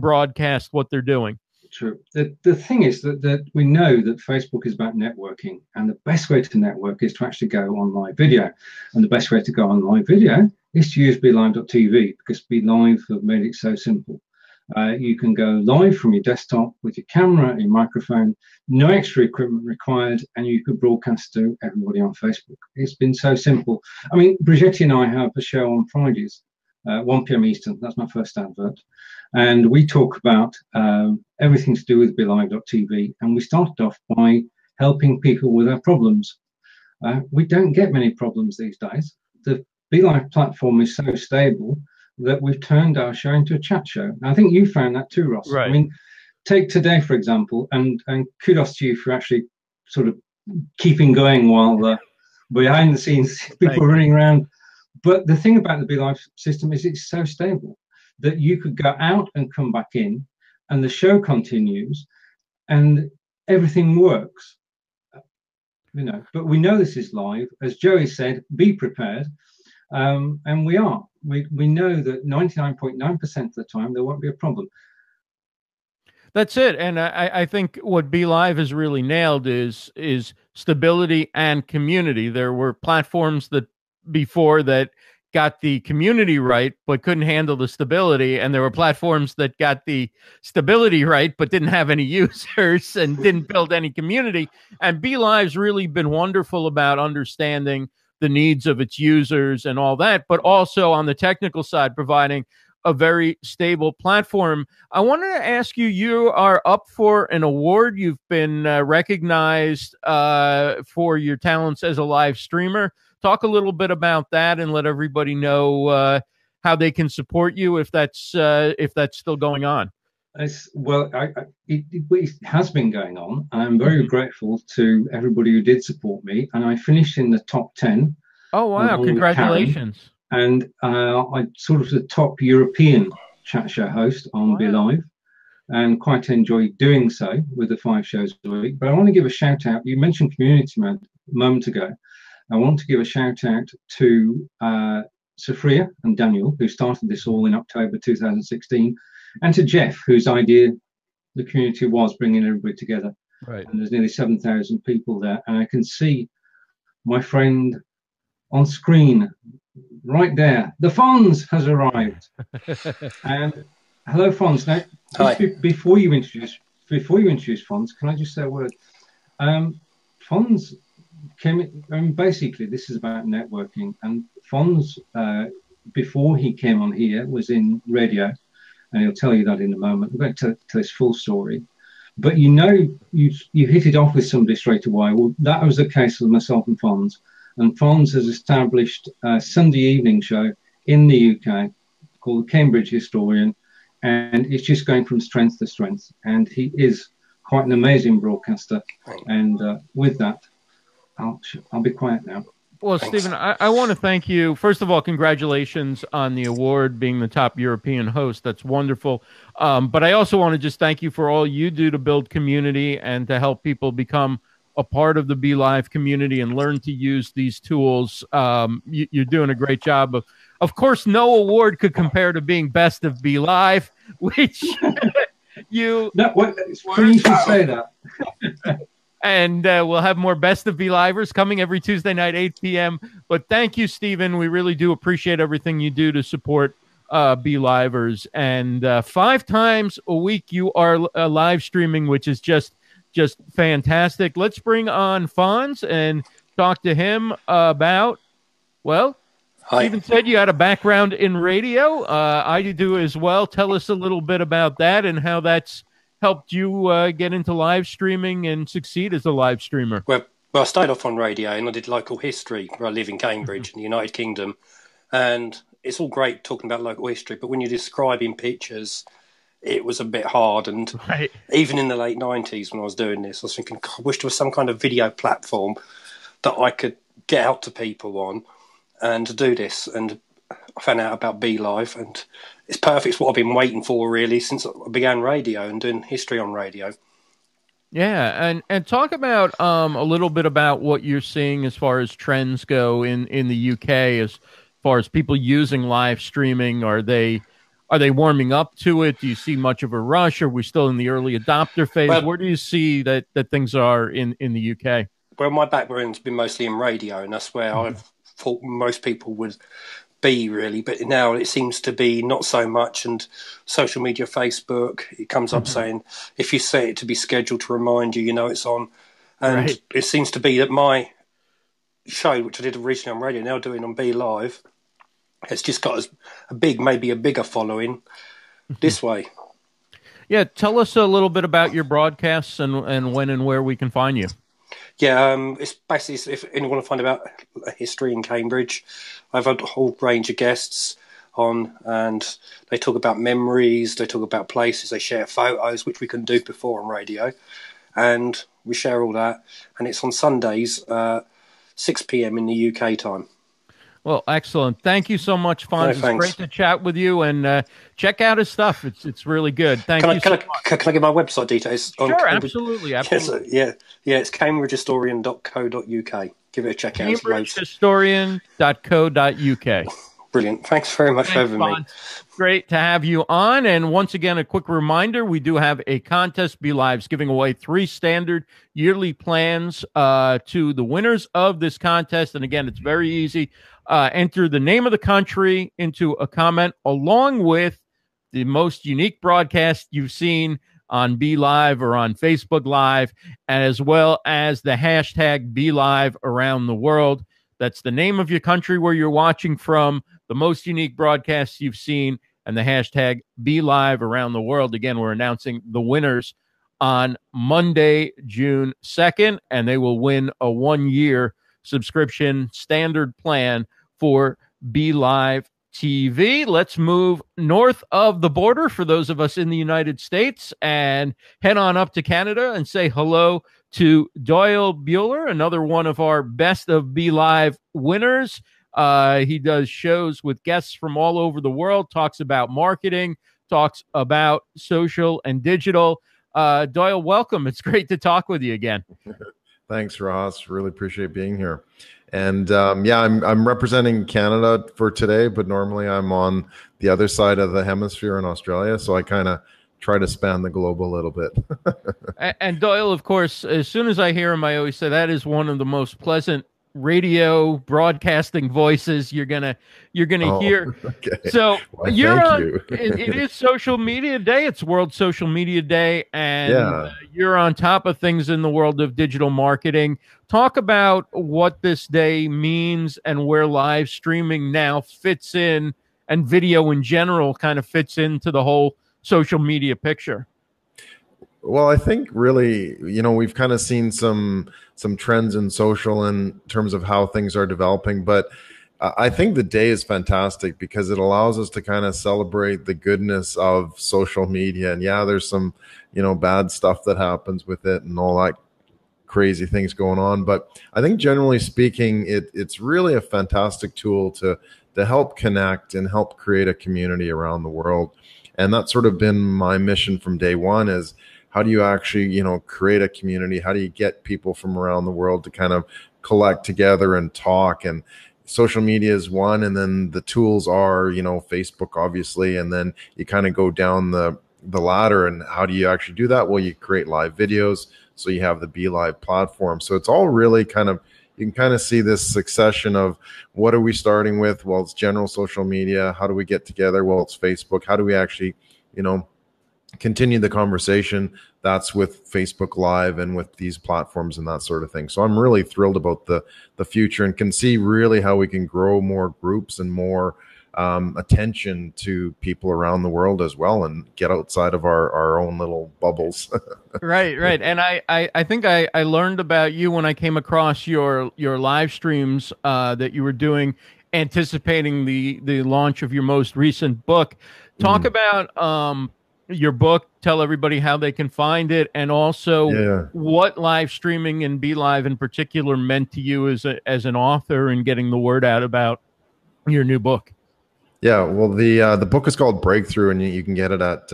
broadcast what they're doing? True. The thing is that we know that Facebook is about networking, and the best way to network is to actually go on live video. And the best way to go on live video is to use BeLive.tv, because BeLive have made it so simple. You can go live from your desktop with your camera, your microphone, no extra equipment required, and you could broadcast to everybody on Facebook. It's been so simple. I mean, Brigitte and I have a show on Fridays, 1 p.m. Eastern. That's my first advert. And we talk about everything to do with BeLive.tv. And we started off by helping people with their problems. We don't get many problems these days. The BeLive platform is so stable that we've turned our show into a chat show. And I think you found that too, Ross. Right. I mean, take today, for example, and kudos to you for actually sort of keeping going while behind the scenes people running around. But the thing about the BeLive system is it's so stable that you could go out and come back in, and the show continues, and everything works. You know, but we know this is live. As Joey said, be prepared, and we are. We know that 99.9% of the time there won't be a problem. That's it. And I think what BeLive has really nailed is stability and community. There were platforms that before that got the community right, but couldn't handle the stability. And there were platforms that got the stability right, but didn't have any users and didn't build any community. And BeLive's really been wonderful about understanding the needs of its users and all that, but also on the technical side, providing a very stable platform. I wanted to ask you, you are up for an award. You've been recognized for your talents as a live streamer. Talk a little bit about that and let everybody know how they can support you if that's still going on. It has been going on. I'm very grateful to everybody who did support me, and I finished in the top 10. Oh, wow. Congratulations. And I sort of the top European chat show host on BeLive, and quite enjoy doing so with the 5 shows a week. But I want to give a shout out. You mentioned community a moment ago. I want to give a shout out to Safria and Daniel, who started this all in October 2016, and to Jeff, whose idea the community was bringing everybody together. Right. And there's nearly 7,000 people there. And I can see my friend on screen right there. The Fonz has arrived. And hello, Fonz. Now, before you introduce Fonz, can I just say a word? Fonz basically this is about networking, and Fonz before he came on here was in radio, and he'll tell you that in a moment. I'm going to tell his full story, but you hit it off with somebody straight away. Well, that was the case with myself and Fonz has established a Sunday evening show in the UK called the Cambridge Historian, and it's just going from strength to strength, and he is quite an amazing broadcaster. And with that, I'll be quiet now. Well, Thanks. Stephen, I want to thank you. First of all, congratulations on the award, being the top European host. That's wonderful. But I also want to just thank you for all you do to build community and to help people become a part of the BeLive community and learn to use these tools. You're doing a great job. Of course, no award could compare to being best of BeLive, which it's funny you should say that. And we'll have more Best of BeLivers coming every Tuesday night, 8 p.m. But thank you, Stephen. We really do appreciate everything you do to support BeLivers. And 5 times a week you are live streaming, which is just fantastic. Let's bring on Fonz and talk to him about, well, Hi. Stephen said you had a background in radio. I do as well. Tell us a little bit about that and how that's helped you get into live streaming and succeed as a live streamer. Well, I started off on radio and I did local history where I live in Cambridge in the United Kingdom. And it's all great talking about local history, but when you're describing pictures, it was a bit hard. And even in the late 90s when I was doing this, I was thinking, I wish there was some kind of video platform that I could get out to people on and to do this. And I found out about BeLive, and it's perfect. It's what I've been waiting for, really, since I began radio and doing history on radio. Yeah, and talk about a little bit about what you're seeing as far as trends go in the UK, as far as people using live streaming. Are they warming up to it? Do you see much of a rush? Are we still in the early adopter phase? Well, where do you see that things are in the UK? Well, my background's been mostly in radio, and that's where I've thought most people would be, really. But now it seems to be not so much. And social media, Facebook, it comes up saying if you set it to be scheduled to remind you, you know it's on. And it seems to be that my show, which I did originally on radio, now doing on BeLive, has just got maybe a bigger following this way. Yeah, tell us a little bit about your broadcasts and when and where we can find you. Yeah, it's basically, if anyone want to find about history in Cambridge, I've had a whole range of guests. on, and they talk about memories, they talk about places, they share photos, which we couldn't do before on radio, and we share all that. And it's on Sundays, 6 p.m. in the UK time. Well, excellent. Thank you so much, Fonz. It's great to chat with you, and check out his stuff. It's really good. Thank you so much. Can I give my website details? Sure, absolutely. Yes, it's cambridgehistorian.co.uk. Give it a check out. cambridgehistorian.co.uk. Brilliant. Thanks very much for having me. Great to have you on. And once again, a quick reminder, we do have a contest. BeLive's giving away 3 standard yearly plans to the winners of this contest. And again, it's very easy. Enter the name of the country into a comment along with the most unique broadcast you've seen on BeLive or on Facebook Live, as well as the hashtag BeLive around the world. That's the name of your country where you're watching from, the most unique broadcasts you've seen, and the hashtag BeLive around the world. Again, we're announcing the winners on Monday, June 2nd, and they will win a 1-year subscription standard plan for BeLive TV. Let's move north of the border for those of us in the United States and head on up to Canada and say hello to Doyle Bueller, another one of our Best of BeLive winners. He does shows with guests from all over the world, talks about marketing, talks about social and digital. Doyle, welcome. It's great to talk with you again. Thanks, Ross. Really appreciate being here. And I'm representing Canada for today, but normally I'm on the other side of the hemisphere in Australia, so I kind of try to span the globe a little bit. And Doyle, of course, as soon as I hear him, I always say that is one of the most pleasant radio broadcasting voices you're gonna hear. Okay. So well, you're thank on. You. It is Social Media Day. It's World Social Media Day, and you're on top of things in the world of digital marketing. Talk about what this day means and where live streaming now fits in, and video in general kind of fits into the whole social media picture. Well, I think really, we've kind of seen some trends in social in terms of how things are developing, but I think the day is fantastic because it allows us to kind of celebrate the goodness of social media. And there's some, bad stuff that happens with it and all that crazy things going on. But I think generally speaking, it's really a fantastic tool to help connect and help create a community around the world. And that's sort of been my mission from day one is, how do you actually, create a community? How do you get people from around the world to kind of collect together and talk? And social media is one, and then the tools are, Facebook, obviously, and then you kind of go down the ladder. And how do you actually do that? Well, you create live videos, so you have the BeLive platform. So it's all really kind of, you can kind of see this succession of what are we starting with? Well, it's general social media. How do we get together? Well, it's Facebook. How do we actually, continue the conversation? That's with Facebook Live and with these platforms and that sort of thing. So I'm really thrilled about the future and can see really how we can grow more groups and more attention to people around the world as well and get outside of our own little bubbles. Right. And I think I learned about you when I came across your live streams that you were doing, anticipating the launch of your most recent book. Talk about your book, tell everybody how they can find it, and also what live streaming and BeLive in particular meant to you as an author and getting the word out about your new book. Yeah, well, the book is called Breakthrough, and you can get it at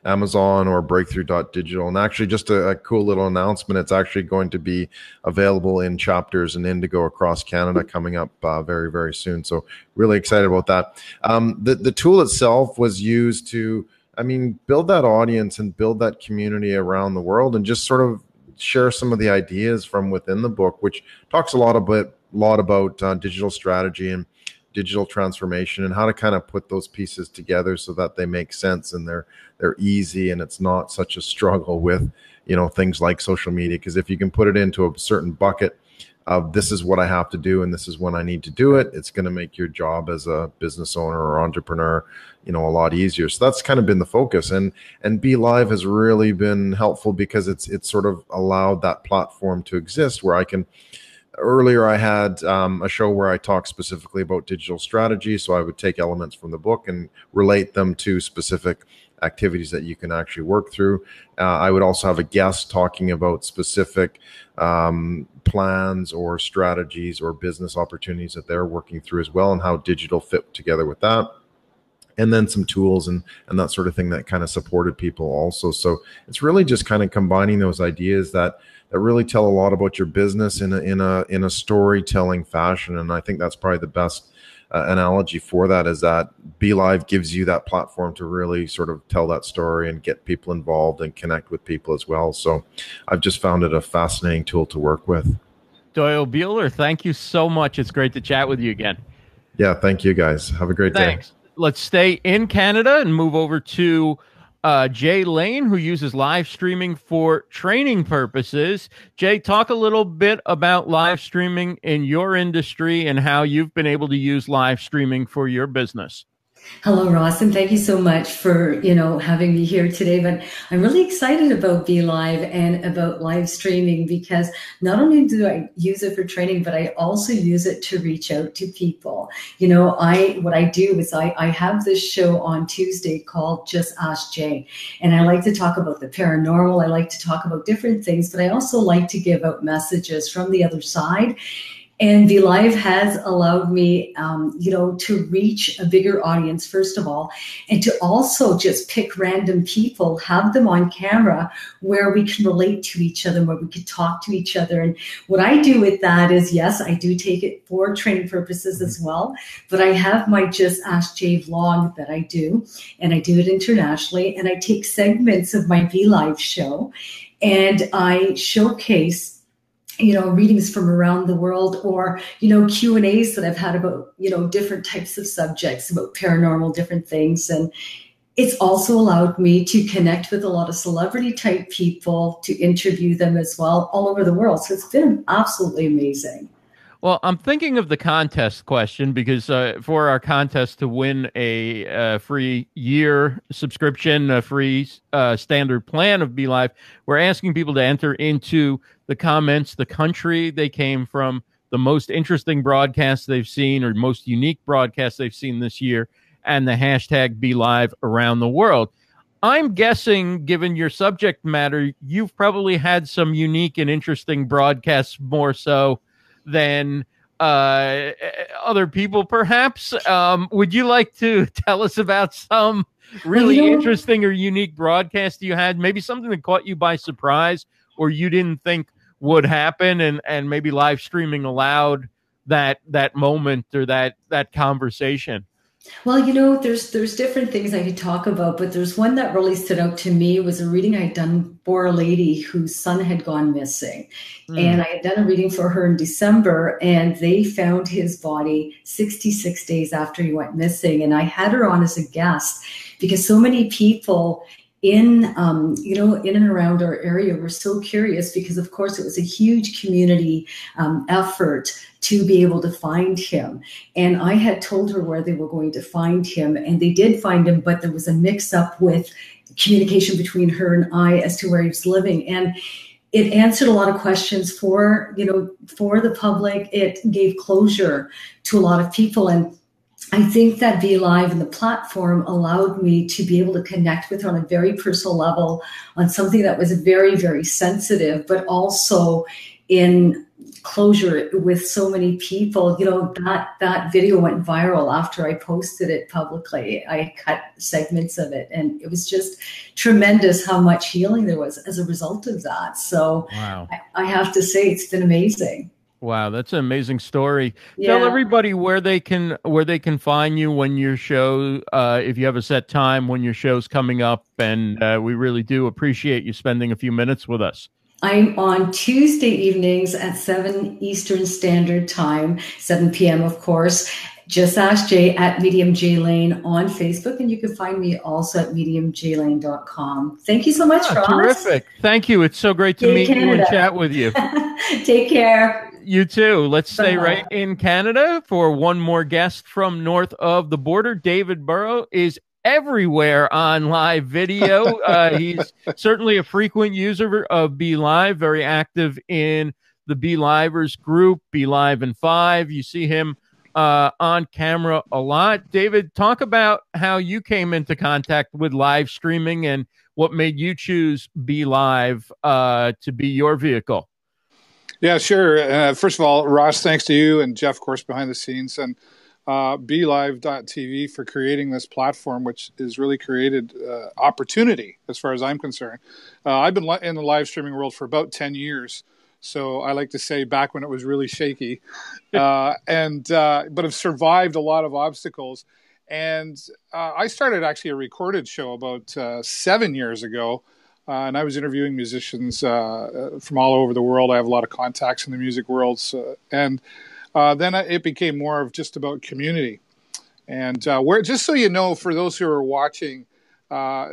Amazon or breakthrough.digital. And actually, just a cool little announcement, it's actually going to be available in chapters and Indigo across Canada coming up very, very soon. So really excited about that. The tool itself was used to build that audience and build that community around the world and just sort of share some of the ideas from within the book, which talks a lot about digital strategy and digital transformation and how to kind of put those pieces together so that they make sense and they're easy and it's not such a struggle with, things like social media. Because if you can put it into a certain bucket of this is what I have to do and this is when I need to do it, it's going to make your job as a business owner or entrepreneur, a lot easier. So that's kind of been the focus. And BeLive has really been helpful because it's sort of allowed that platform to exist where I can earlier I had a show where I talked specifically about digital strategy. So I would take elements from the book and relate them to specific activities that you can actually work through. I would also have a guest talking about specific plans or strategies or business opportunities that they're working through as well, and how digital fit together with that. And then some tools and that sort of thing that kind of supported people also. So it's really just kind of combining those ideas that really tell a lot about your business in a storytelling fashion. And I think that's probably the best analogy for that, is that BeLive gives you that platform to really sort of tell that story and get people involved and connect with people as well. So I've just found it a fascinating tool to work with. Doyle Bueller, thank you so much. It's great to chat with you again. Yeah, thank you guys. Have a great day. Let's stay in Canada and move over to Jay Lane, who uses live streaming for training purposes. Jay, talk a little bit about live streaming in your industry and how you've been able to use live streaming for your business. Hello, Ross, and thank you so much for, having me here today. But I'm really excited about BeLive and about live streaming, because not only do I use it for training, but I also use it to reach out to people. What I do is I have this show on Tuesday called Just Ask Jay, and I like to talk about the paranormal. I like to talk about different things, but I also like to give out messages from the other side. And BeLive has allowed me, to reach a bigger audience, first of all, and to also just pick random people, have them on camera where we can relate to each other, where we can talk to each other. And what I do with that is, yes, I do take it for training purposes as well, but I have my Just Ask Jay vlog that I do, and I do it internationally. And I take segments of my BeLive show and I showcase readings from around the world, or, Q&As that I've had about, different types of subjects, about paranormal, different things. And it's also allowed me to connect with a lot of celebrity type people, to interview them as well, all over the world. So it's been absolutely amazing. Well, I'm thinking of the contest question, because for our contest to win a free year subscription, a free standard plan of BeLive, we're asking people to enter into the comments the country they came from, the most interesting broadcast they've seen or most unique broadcast they've seen this year, and the hashtag BeLive around the world. I'm guessing, given your subject matter, you've probably had some unique and interesting broadcasts, more so than other people, perhaps. Would you like to tell us about some really interesting or unique broadcast you had? Maybe something that caught you by surprise, or you didn't think would happen, and maybe live streaming allowed that moment or that conversation. Well, there's different things I could talk about, but there's one that really stood out to me. It was a reading I'd done for a lady whose son had gone missing. And I had done a reading for her in December, and they found his body 66 days after he went missing. And I had her on as a guest because so many people in and around our area were so curious, because of course it was a huge community effort to be able to find him. And I had told her where they were going to find him, and they did find him, but there was a mix up with communication between her and I as to where he was living. And it answered a lot of questions for the public. It gave closure to a lot of people. And I think that BeLive and the platform allowed me to be able to connect with her on a very personal level, on something that was very, very sensitive, but also in closure with so many people. That video went viral after I posted it publicly. I cut segments of it, and it was just tremendous how much healing there was as a result of that. So wow. I have to say, it's been amazing. Wow, that's an amazing story. Yeah. Tell everybody where they can find you when your show, if you have a set time when your show's coming up, and we really do appreciate you spending a few minutes with us. I'm on Tuesday evenings at 7 Eastern Standard Time, 7 p.m. of course. Just Ask Jay at Medium J Lane on Facebook, and you can find me also at mediumjlane.com. Thank you so much, Ross. Terrific. Thank you. It's so great to meet you and chat with you. Take care. You too. Let's stay right in Canada for one more guest from north of the border. David Burrows is everywhere on live video. He's certainly a frequent user of BeLive, very active in the BeLivers group, BeLive and 5. You see him on camera a lot. David, talk about how you came into contact with live streaming and what made you choose BeLive to be your vehicle. Yeah, sure. First of all, Ross, thanks to you and Jeff, of course, behind the scenes, and BeLive.tv for creating this platform, which has really created opportunity as far as I'm concerned. I've been in the live streaming world for about 10 years. So I like to say back when it was really shaky, but have survived a lot of obstacles. And I started actually a recorded show about 7 years ago, and I was interviewing musicians from all over the world. I have a lot of contacts in the music world, and then it became more of just about community. And just so you know, for those who are watching,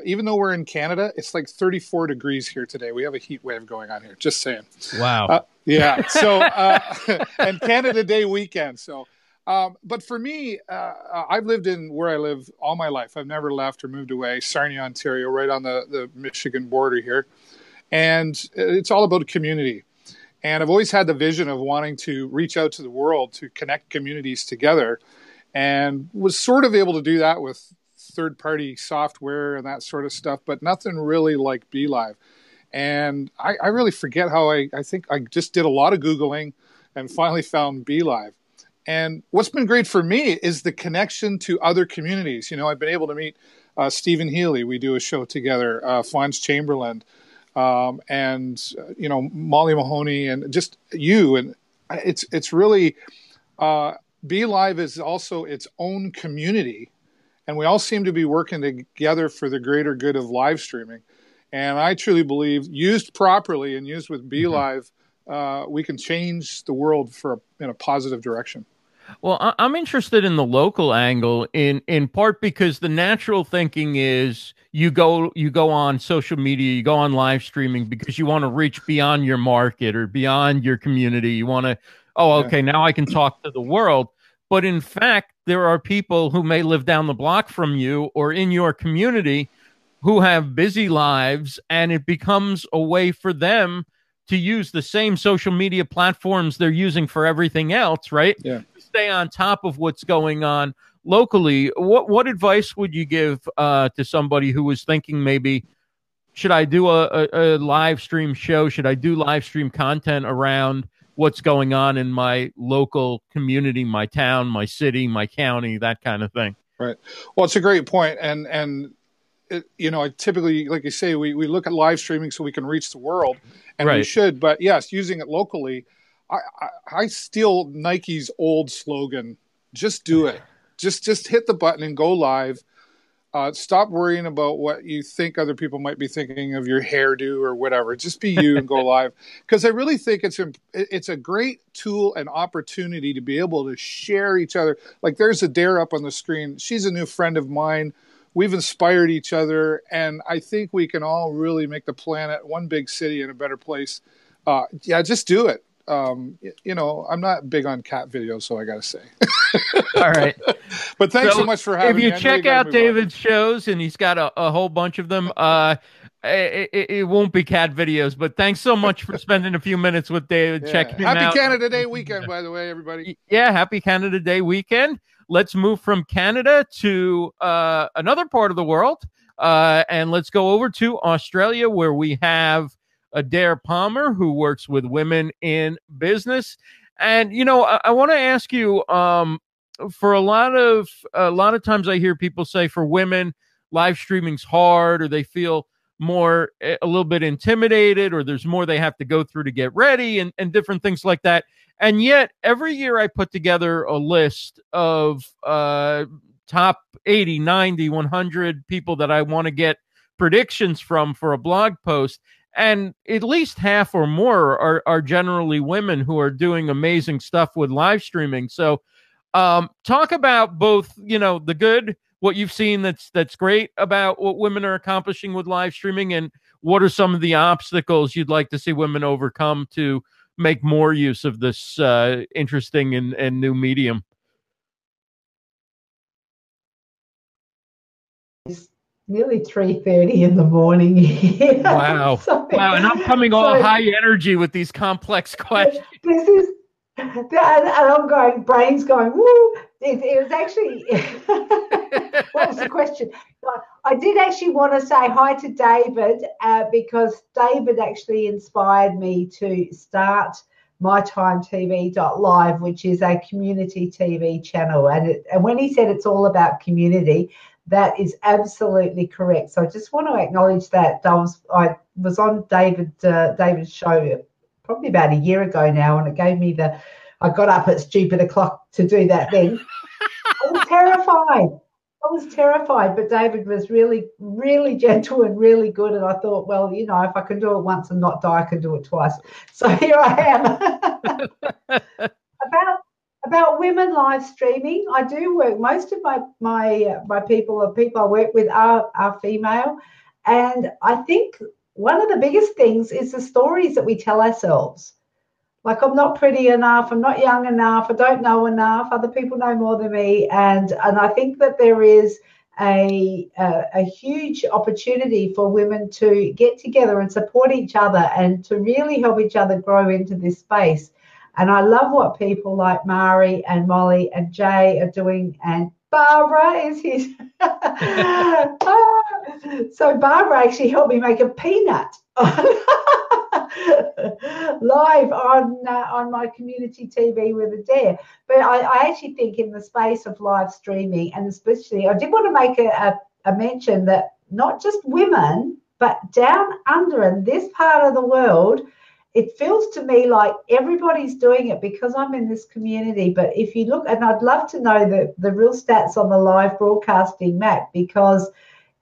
even though we're in Canada, it's like 34 degrees here today. We have a heat wave going on here. Just saying. Wow. Yeah. So, and Canada Day weekend. So, but for me, I've lived in where I live all my life. I've never left or moved away. Sarnia, Ontario, right on the Michigan border here. And it's all about community. And I've always had the vision of wanting to reach out to the world to connect communities together, and was sort of able to do that with third-party software and that sort of stuff, but nothing really like BeLive. And I really forget how I think I just did a lot of Googling and finally found BeLive. And what's been great for me is the connection to other communities. You know, I've been able to meet Stephen Healy. We do a show together, Fonz Chamberlain, and, you know, Molly Mahoney, and just you. And it's really, BeLive is also its own community. And we all seem to be working together for the greater good of live streaming. And I truly believe, used properly and used with BeLive, we can change the world in a positive direction. Well, I'm interested in the local angle in part because the natural thinking is you go on social media, you go on live streaming because you want to reach beyond your market or beyond your community. You want to, now I can talk to the world. But in fact, there are people who may live down the block from you or in your community who have busy lives, and it becomes a way for them to use the same social media platforms they're using for everything else, right? Yeah. To stay on top of what's going on locally. What advice would you give to somebody who was thinking maybe, should I do a live stream show? Should I do live stream content around what's going on in my local community, my town, my city, my county, that kind of thing? Right. Well, it's a great point. And it, you know, I typically, like you say, we look at live streaming so we can reach the world, and we should. But yes, using it locally, I steal Nike's old slogan, just do it. Just hit the button and go live. Stop worrying about what you think other people might be thinking of your hairdo or whatever. Just be you and go live. Because I really think it's a great tool and opportunity to be able to share each other. Like there's Adair up on the screen. She's a new friend of mine. We've inspired each other. And I think we can all really make the planet one big city in a better place. Just do it. You know, I'm not big on cat videos, so I got to say. All right. But thanks so much for having me. If you check out David's shows, and he's got a whole bunch of them, it won't be cat videos, but thanks so much for spending a few minutes with David. Check him out. Happy Canada Day weekend, by the way, everybody. Yeah, happy Canada Day weekend. Let's move from Canada to another part of the world, and let's go over to Australia, where we have Adair Palmer, who works with women in business. And, you know, I want to ask you, for a lot of times I hear people say for women, live streaming's hard, or they feel a little bit intimidated, or there's more they have to go through to get ready and different things like that. And yet every year I put together a list of top 80, 90, 100 people that I want to get predictions from for a blog post. And at least half or more are generally women who are doing amazing stuff with live streaming. So talk about both, you know, the good, what you've seen that's great about what women are accomplishing with live streaming, and what are some of the obstacles you'd like to see women overcome to make more use of this interesting and new medium. nearly 3:30 in the morning here. Wow. Wow. And I'm coming all high energy with these complex questions. This is, and I'm going, brain's going, woo. It was actually, what was the question? I did actually want to say hi to David because David actually inspired me to start mytimetv.live, which is a community TV channel. And when he said it's all about community, that is absolutely correct. So I just want to acknowledge that. I was on David's show probably about a year ago now, and it gave me I got up at stupid o'clock to do that then. I was terrified, but David was really, really gentle and really good. And I thought, well, if I can do it once and not die, I can do it twice. So here I am. About women live streaming, I do work. Most of my people I work with are female, and I think one of the biggest things is the stories that we tell ourselves. Like, I'm not pretty enough, I'm not young enough, I don't know enough, other people know more than me. And I think that there is a huge opportunity for women to get together and support each other and to really help each other grow into this space. And I love what people like Mari and Molly and Jay are doing, and Barbara is here. So Barbara actually helped me make a peanut live on my community TV with Adair. But I actually think in the space of live streaming, and especially, I did want to make a mention that not just women, but down under in this part of the world, it feels to me like everybody's doing it because I'm in this community. But if you look, and I'd love to know the real stats on the live broadcasting map, because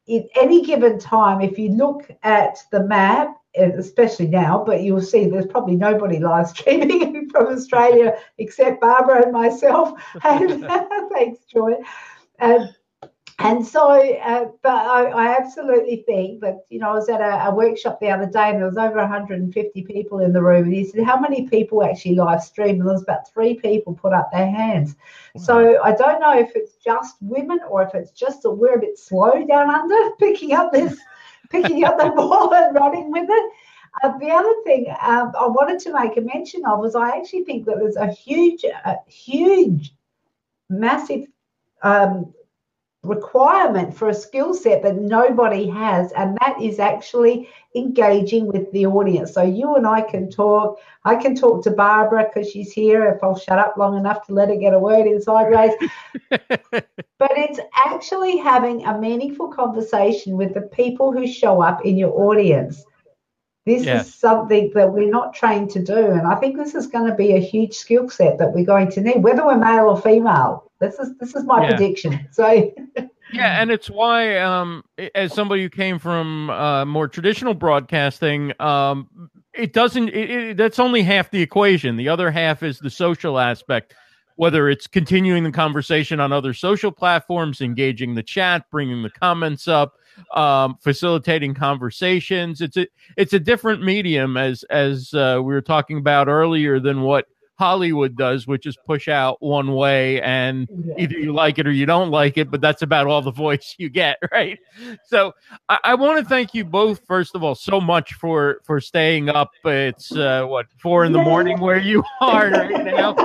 at any given time, if you look at the map, especially now, but you'll see there's probably nobody live streaming from Australia except Barbara and myself. And thanks, Joy. And so, but I absolutely think that, I was at a workshop the other day and there was over 150 people in the room. And he said, how many people actually live stream? And there was about 3 people put up their hands. Wow. So I don't know if it's just women or if it's just that we're a bit slow down under picking up the ball and running with it. The other thing I wanted to make a mention of was I actually think that there's a huge, massive requirement for a skill set that nobody has, and that is actually engaging with the audience. So you and I can talk. I can talk to Barbara because she's here if I'll shut up long enough to let her get a word in sideways. But it's actually having a meaningful conversation with the people who show up in your audience. This is something that we're not trained to do, and I think this is going to be a huge skill set that we're going to need, whether we're male or female. This is my prediction. So yeah, and it's why, as somebody who came from more traditional broadcasting, that's only half the equation. The other half is the social aspect. Whether it's continuing the conversation on other social platforms, engaging the chat, bringing the comments up, facilitating conversations. It's a different medium, as we were talking about earlier, than what Hollywood does, which is push out one way, and either you like it or you don't like it, but that's about all the voice you get, right? So I want to thank you both, first of all, so much for staying up. It's 4 a.m. where you are right now.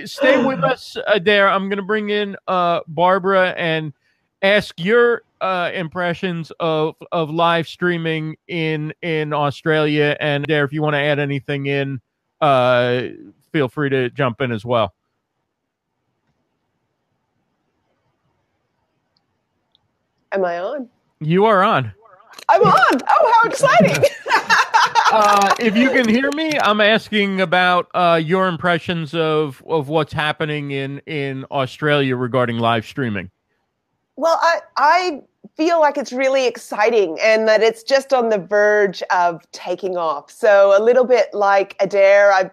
Stay with us, Adair. I'm going to bring in Barbara and ask your impressions of live streaming in Australia. And Adair, if you want to add anything in, feel free to jump in as well. Am I on? You are on. I'm on. Oh, how exciting. If you can hear me, I'm asking about your impressions of what's happening in Australia regarding live streaming. Well, I feel like it's really exciting and that it's just on the verge of taking off. So a little bit like Adair,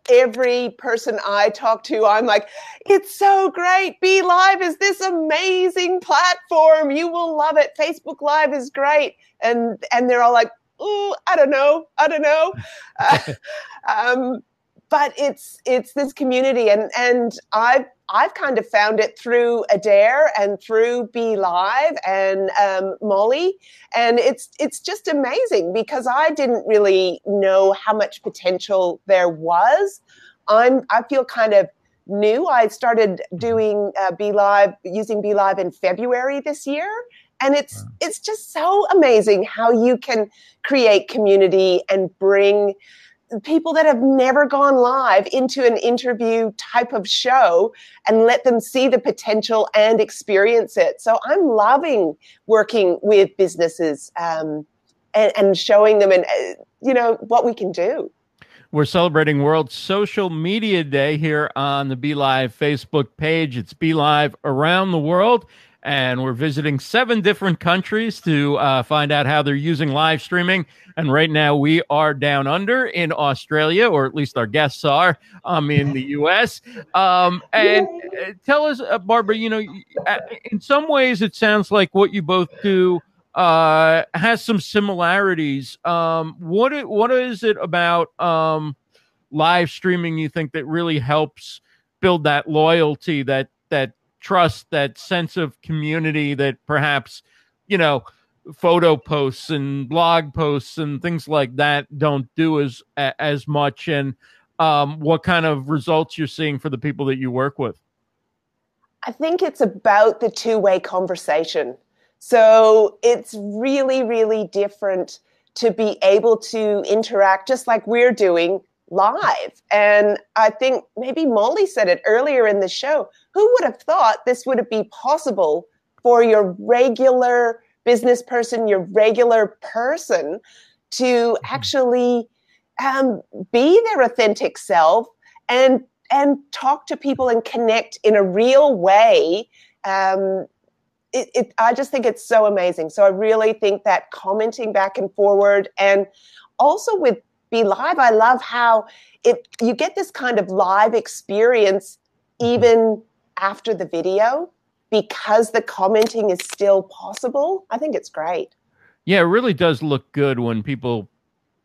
every person I talk to, I'm like, it's so great. BeLive is this amazing platform. You will love it. Facebook Live is great. And they're all like, ooh, I don't know. but it's this community, and I've kind of found it through Adair and through BeLive and Molly, and it's just amazing because I didn't really know how much potential there was. I feel kind of new. I started doing BeLive, using BeLive in February this year, and it's just so amazing how you can create community and bring people that have never gone live into an interview type of show and let them see the potential and experience it. So I'm loving working with businesses and showing them and what we can do. We're celebrating World Social Media Day here on the BeLive Facebook page. It's BeLive around the world, and we're visiting 7 different countries to find out how they're using live streaming. And right now we are down under in Australia, or at least our guests are in the U.S. And tell us, Barbara, in some ways it sounds like what you both do has some similarities. What is it about live streaming you think that really helps build that loyalty, that trust, that sense of community that perhaps, photo posts and blog posts and things like that don't do as much, and what kind of results you're seeing for the people that you work with? I think it's about the two-way conversation. So it's really, really different to be able to interact just like we're doing live. And I think maybe Molly said it earlier in the show. Who would have thought this would be possible for your regular business person, your regular person, to actually be their authentic self and talk to people and connect in a real way. I just think it's so amazing. So I really think that commenting back and forward, and also with BeLive, I love how you get this kind of live experience even after the video, because the commenting is still possible. I think it's great. Yeah, it really does look good when people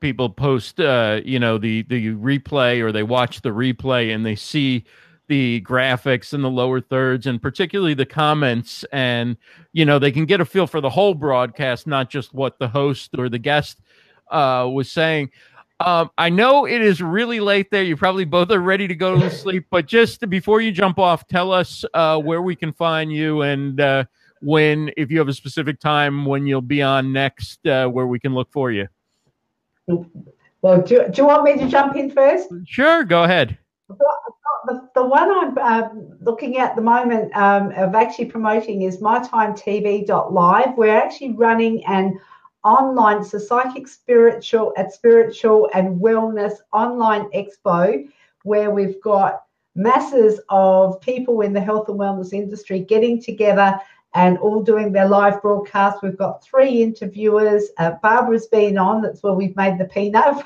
post, the replay, or they watch the replay and they see the graphics in the lower thirds, and particularly the comments, and they can get a feel for the whole broadcast, not just what the host or the guest was saying. I know it is really late there. You probably both are ready to go to sleep, but just before you jump off, tell us where we can find you, and if you have a specific time when you'll be on next, where we can look for you. Well, do you want me to jump in first? Sure, go ahead. The one I'm looking at the moment of actually promoting is mytimetv.live. We're actually running an online, so psychic, spiritual and wellness online expo, where we've got masses of people in the health and wellness industry getting together and all doing their live broadcast. We've got 3 interviewers. Barbara's been on. That's where we've made the peanut.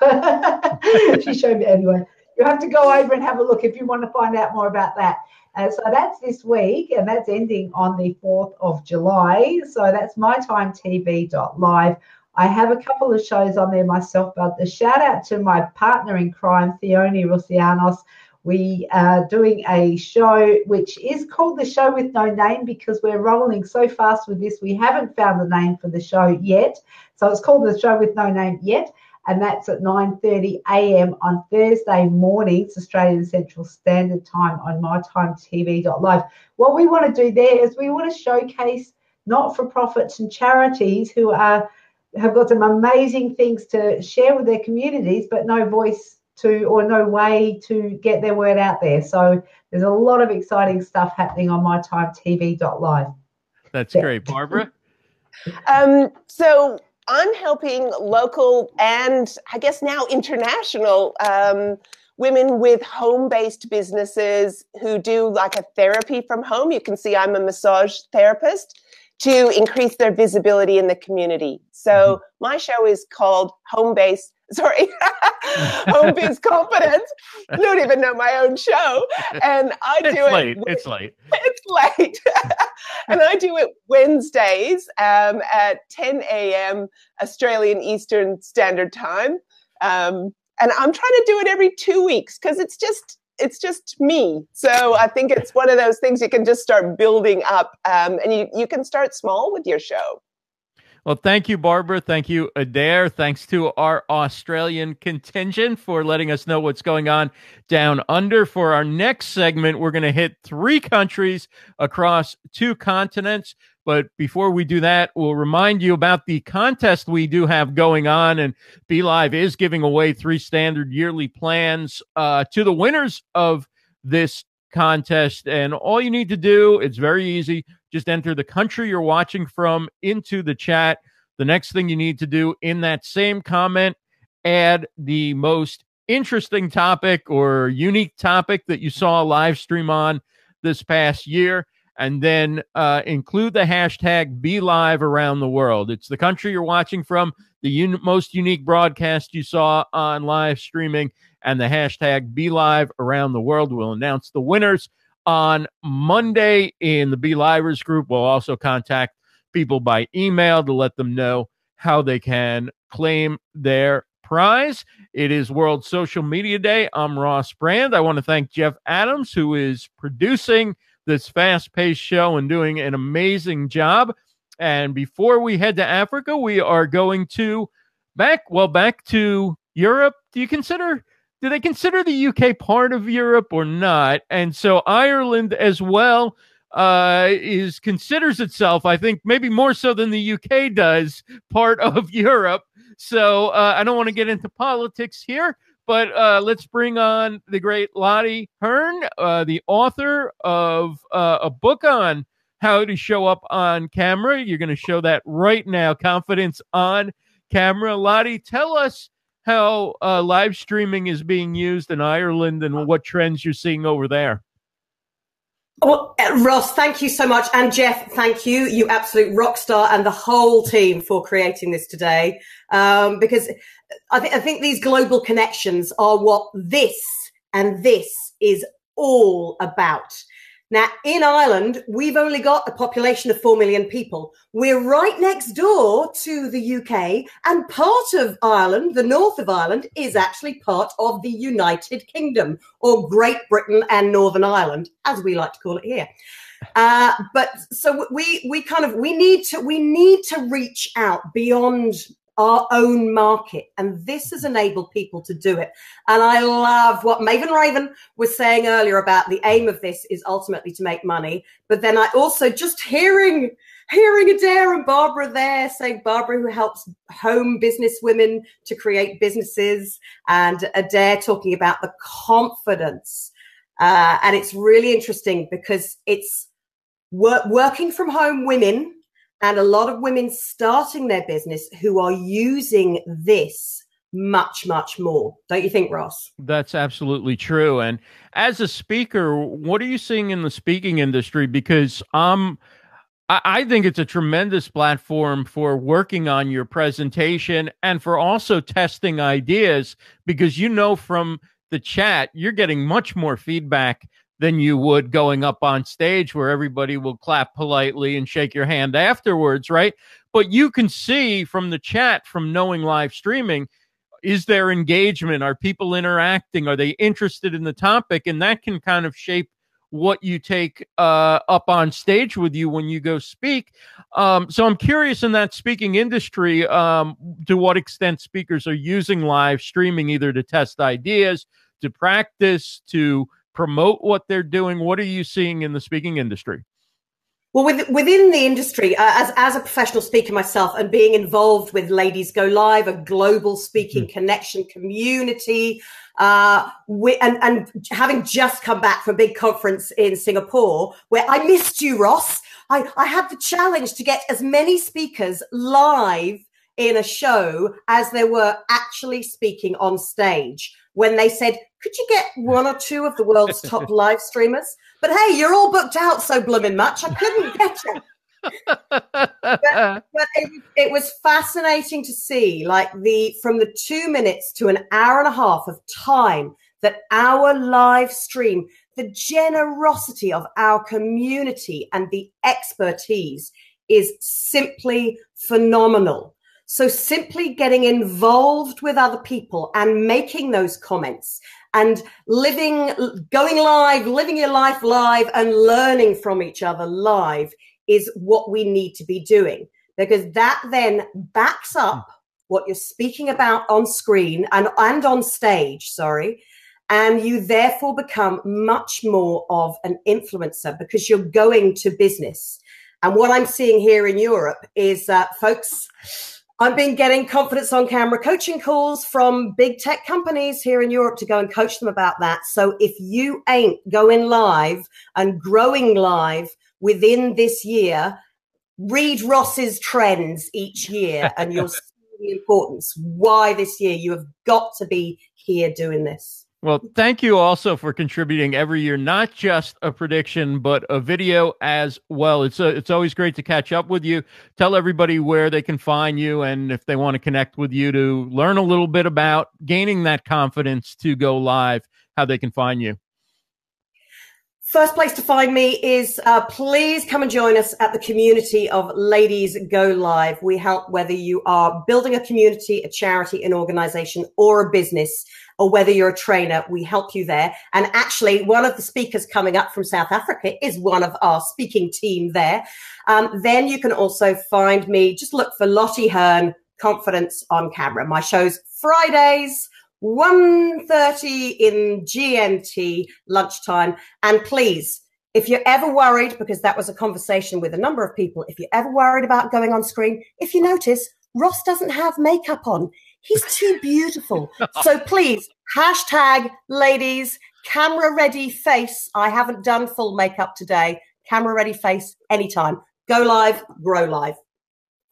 She showed me anyway. You have to go over and have a look if you want to find out more about that. So that's this week, and that's ending on the 4th of July. So that's mytimetv.live. I have a couple of shows on there myself, but a shout out to my partner in crime, Theone Rusianos. We are doing a show which is called The Show With No Name, because we're rolling so fast with this. We haven't found the name for the show yet. So it's called The Show With No Name Yet. And that's at 9:30 a.m. on Thursday mornings, Australian Central Standard Time, on mytimetv.live. What we want to do there is we want to showcase not-for-profits and charities who have got some amazing things to share with their communities, but no voice to, or no way to get their word out there. So there's a lot of exciting stuff happening on mytimetv.live. That's great. Barbara? So I'm helping local and I guess now international women with home-based businesses who do like a therapy from home. You can see I'm a massage therapist, to increase their visibility in the community. So my show is called Home Based Confidence. I don't even know my own show. And I do it. It's late. It's late. And I do it Wednesdays at 10 a.m. Australian Eastern Standard Time. And I'm trying to do it every 2 weeks because it's just me. So I think it's one of those things you can just start building up, and you can start small with your show. Well, thank you, Barbara. Thank you, Adair. Thanks to our Australian contingent for letting us know what's going on down under. For our next segment, we're going to hit 3 countries across 2 continents. But before we do that, we'll remind you about the contest we do have going on. And BeLive is giving away 3 standard yearly plans to the winners of this contest. And all you need to do, it's very easy. Just enter the country you're watching from into the chat. The next thing you need to do in that same comment, add the most interesting topic or unique topic that you saw a live stream on this past year, and then include the hashtag BeLive around the world. It's the country you're watching from, the most unique broadcast you saw on live streaming, and the hashtag BeLive around the world. Will announce the winners on Monday in the BeLivers group. We'll also contact people by email to let them know how they can claim their prize. It is World Social Media Day. I'm Ross Brand. I want to thank Jeff Adams, who is producing this fast-paced show and doing an amazing job. And before we head to Africa, we are going to back to Europe. Do they consider the UK part of Europe or not? And so Ireland as well considers itself, I think, maybe more so than the UK does, part of Europe. So I don't want to get into politics here, but let's bring on the great Lottie Hearn, the author of a book on how to show up on camera. You're going to show that right now, Confidence on Camera. Lottie, tell us how live streaming is being used in Ireland and what trends you're seeing over there. Well, Ross, thank you so much. And Jeff, thank you. You absolute rock star, and the whole team for creating this today. Because I think these global connections are what this is all about. Now, in Ireland, we've only got a population of 4 million people. We're right next door to the UK, and part of Ireland, the north of Ireland, is actually part of the United Kingdom, or Great Britain and Northern Ireland, as we like to call it here. But so we need to reach out beyond our own market, and this has enabled people to do it. And I love what Maven Raven was saying earlier about the aim of this is ultimately to make money. But then I also just hearing Adair and Barbara there saying, Barbara who helps home business women to create businesses, and Adair talking about the confidence. And it's really interesting because it's working from home women and a lot of women starting their business who are using this much, much more. Don't you think, Ross? That's absolutely true. And as a speaker, what are you seeing in the speaking industry? Because I think it's a tremendous platform for working on your presentation and for also testing ideas, because from the chat, you're getting much more feedback than you would going up on stage, where everybody will clap politely and shake your hand afterwards, right? But you can see from the chat, from knowing live streaming, is there engagement? Are people interacting? Are they interested in the topic? And that can kind of shape what you take up on stage with you when you go speak. So I'm curious, in that speaking industry, to what extent speakers are using live streaming either to test ideas, to practice, to promote what they're doing. What are you seeing in the speaking industry? Well, within the industry, as a professional speaker myself, and being involved with Ladies Go Live, a global speaking connection community, and having just come back from a big conference in Singapore, where I missed you, Ross. I had the challenge to get as many speakers live in a show as there were actually speaking on stage. When they said, could you get 1 or 2 of the world's top live streamers? But hey, you're all booked out so blooming much, I couldn't get you. but it was fascinating to see, from the 2 minutes to an hour and a half of time that our live stream, the generosity of our community and the expertise is simply phenomenal. So simply getting involved with other people and making those comments and going live, living your life live and learning from each other live is what we need to be doing, because that then backs up what you're speaking about on screen and on stage, and you therefore become much more of an influencer because you're going to business. And what I'm seeing here in Europe is, folks, I've been getting confidence on camera coaching calls from big tech companies here in Europe to go and coach them about that. So if you ain't going live and growing live within this year, read Ross's trends each year and you'll see the importance why this year you have got to be here doing this. Well, thank you also for contributing every year, not just a prediction, but a video as well. It's always great to catch up with you. Tell everybody where they can find you and if they want to connect with you to learn a little bit about gaining that confidence to go live, how they can find you. First place to find me is please come and join us at the community of Ladies Go Live. We help whether you are building a community, a charity, an organization, or a business, or whether you're a trainer, we help you there. And actually, one of the speakers coming up from South Africa is one of our speaking team there. Then you can also find me, just look for Lottie Hearn, Confidence on Camera. My show's Fridays, 1:30 in GMT lunchtime. And please, if you're ever worried, because that was a conversation with a number of people, if you're ever worried about going on screen, if you notice, Ross doesn't have makeup on. He's too beautiful. So please, #ladies, camera ready face. I haven't done full makeup today. Camera ready face anytime. Go live, grow live.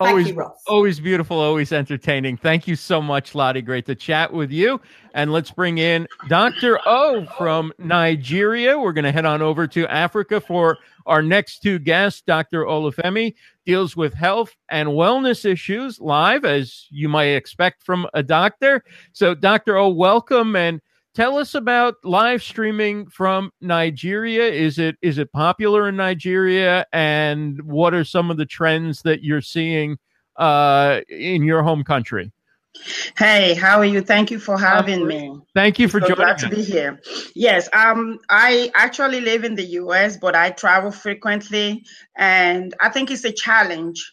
Thank you, Ross. Always beautiful, always entertaining. Thank you so much, Lottie. Great to chat with you. And let's bring in Dr. O from Nigeria. We're going to head on over to Africa for our next two guests. Dr. Olufemi deals with health and wellness issues live, as you might expect from a doctor. So, Dr. O, welcome, and tell us about live streaming from Nigeria. Is it popular in Nigeria, and what are some of the trends that you're seeing in your home country? Hey, how are you? Thank you for having me. Thank you for joining glad us. to be here. Yes, I actually live in the US, but I travel frequently, and I think it's a challenge